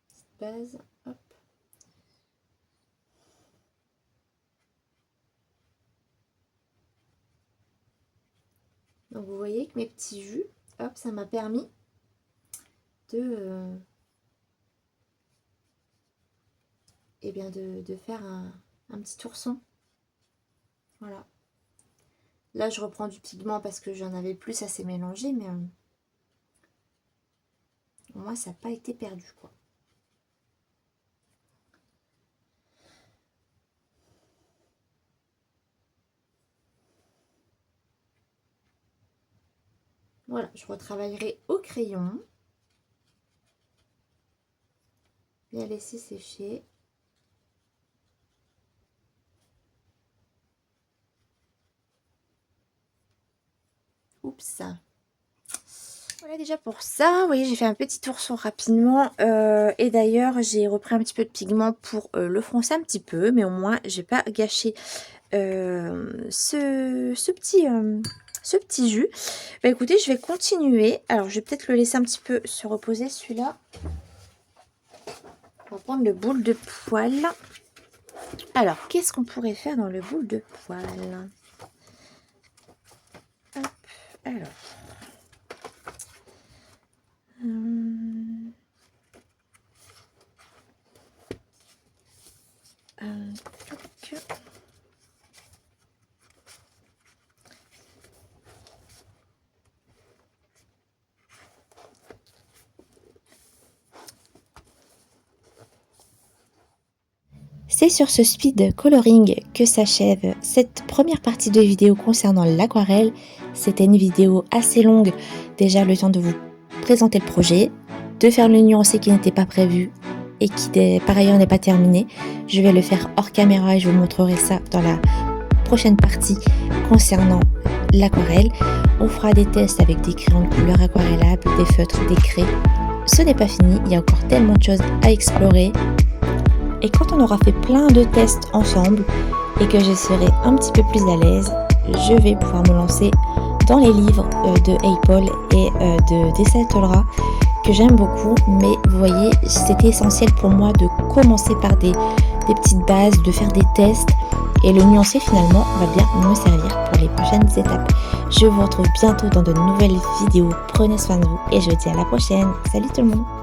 A: Petite base, hop. Donc, vous voyez que mes petits jus, hop, ça m'a permis de... eh bien de faire un petit ourson. Voilà. Là, je reprends du pigment parce que j'en avais plus, ça s'est mélangé, mais au moins, ça n'a pas été perdu, quoi. Voilà, je retravaillerai au crayon. Bien laisser sécher. Oups. Voilà déjà pour ça. Vous voyez, j'ai fait un petit ourson rapidement. Et d'ailleurs, j'ai repris un petit peu de pigment pour le froncer un petit peu. Mais au moins, j'ai pas gâché ce petit jus. Bah écoutez, je vais continuer. Alors, je vais peut-être le laisser un petit peu se reposer celui-là. On va prendre le boule de poil. Alors, qu'est-ce qu'on pourrait faire dans le boule de poil? Hop, alors. C'est sur ce speed coloring que s'achève cette première partie de vidéo concernant l'aquarelle. C'était une vidéo assez longue, déjà le temps de vous présenter le projet, de faire le nuancé qui n'était pas prévu et qui par ailleurs n'est pas terminé. Je vais le faire hors caméra et je vous montrerai ça dans la prochaine partie concernant l'aquarelle. On fera des tests avec des crayons de couleur aquarellables, des feutres, des craies. Ce n'est pas fini, il y a encore tellement de choses à explorer. Et quand on aura fait plein de tests ensemble et que je serai un petit peu plus à l'aise, je vais pouvoir me lancer dans les livres de Apol et de Dessa Tolra que j'aime beaucoup, mais vous voyez, c'était essentiel pour moi de commencer par des petites bases, de faire des tests, et le nuancé finalement va bien me servir pour les prochaines étapes. Je vous retrouve bientôt dans de nouvelles vidéos, prenez soin de vous et je vous dis à la prochaine. Salut tout le monde!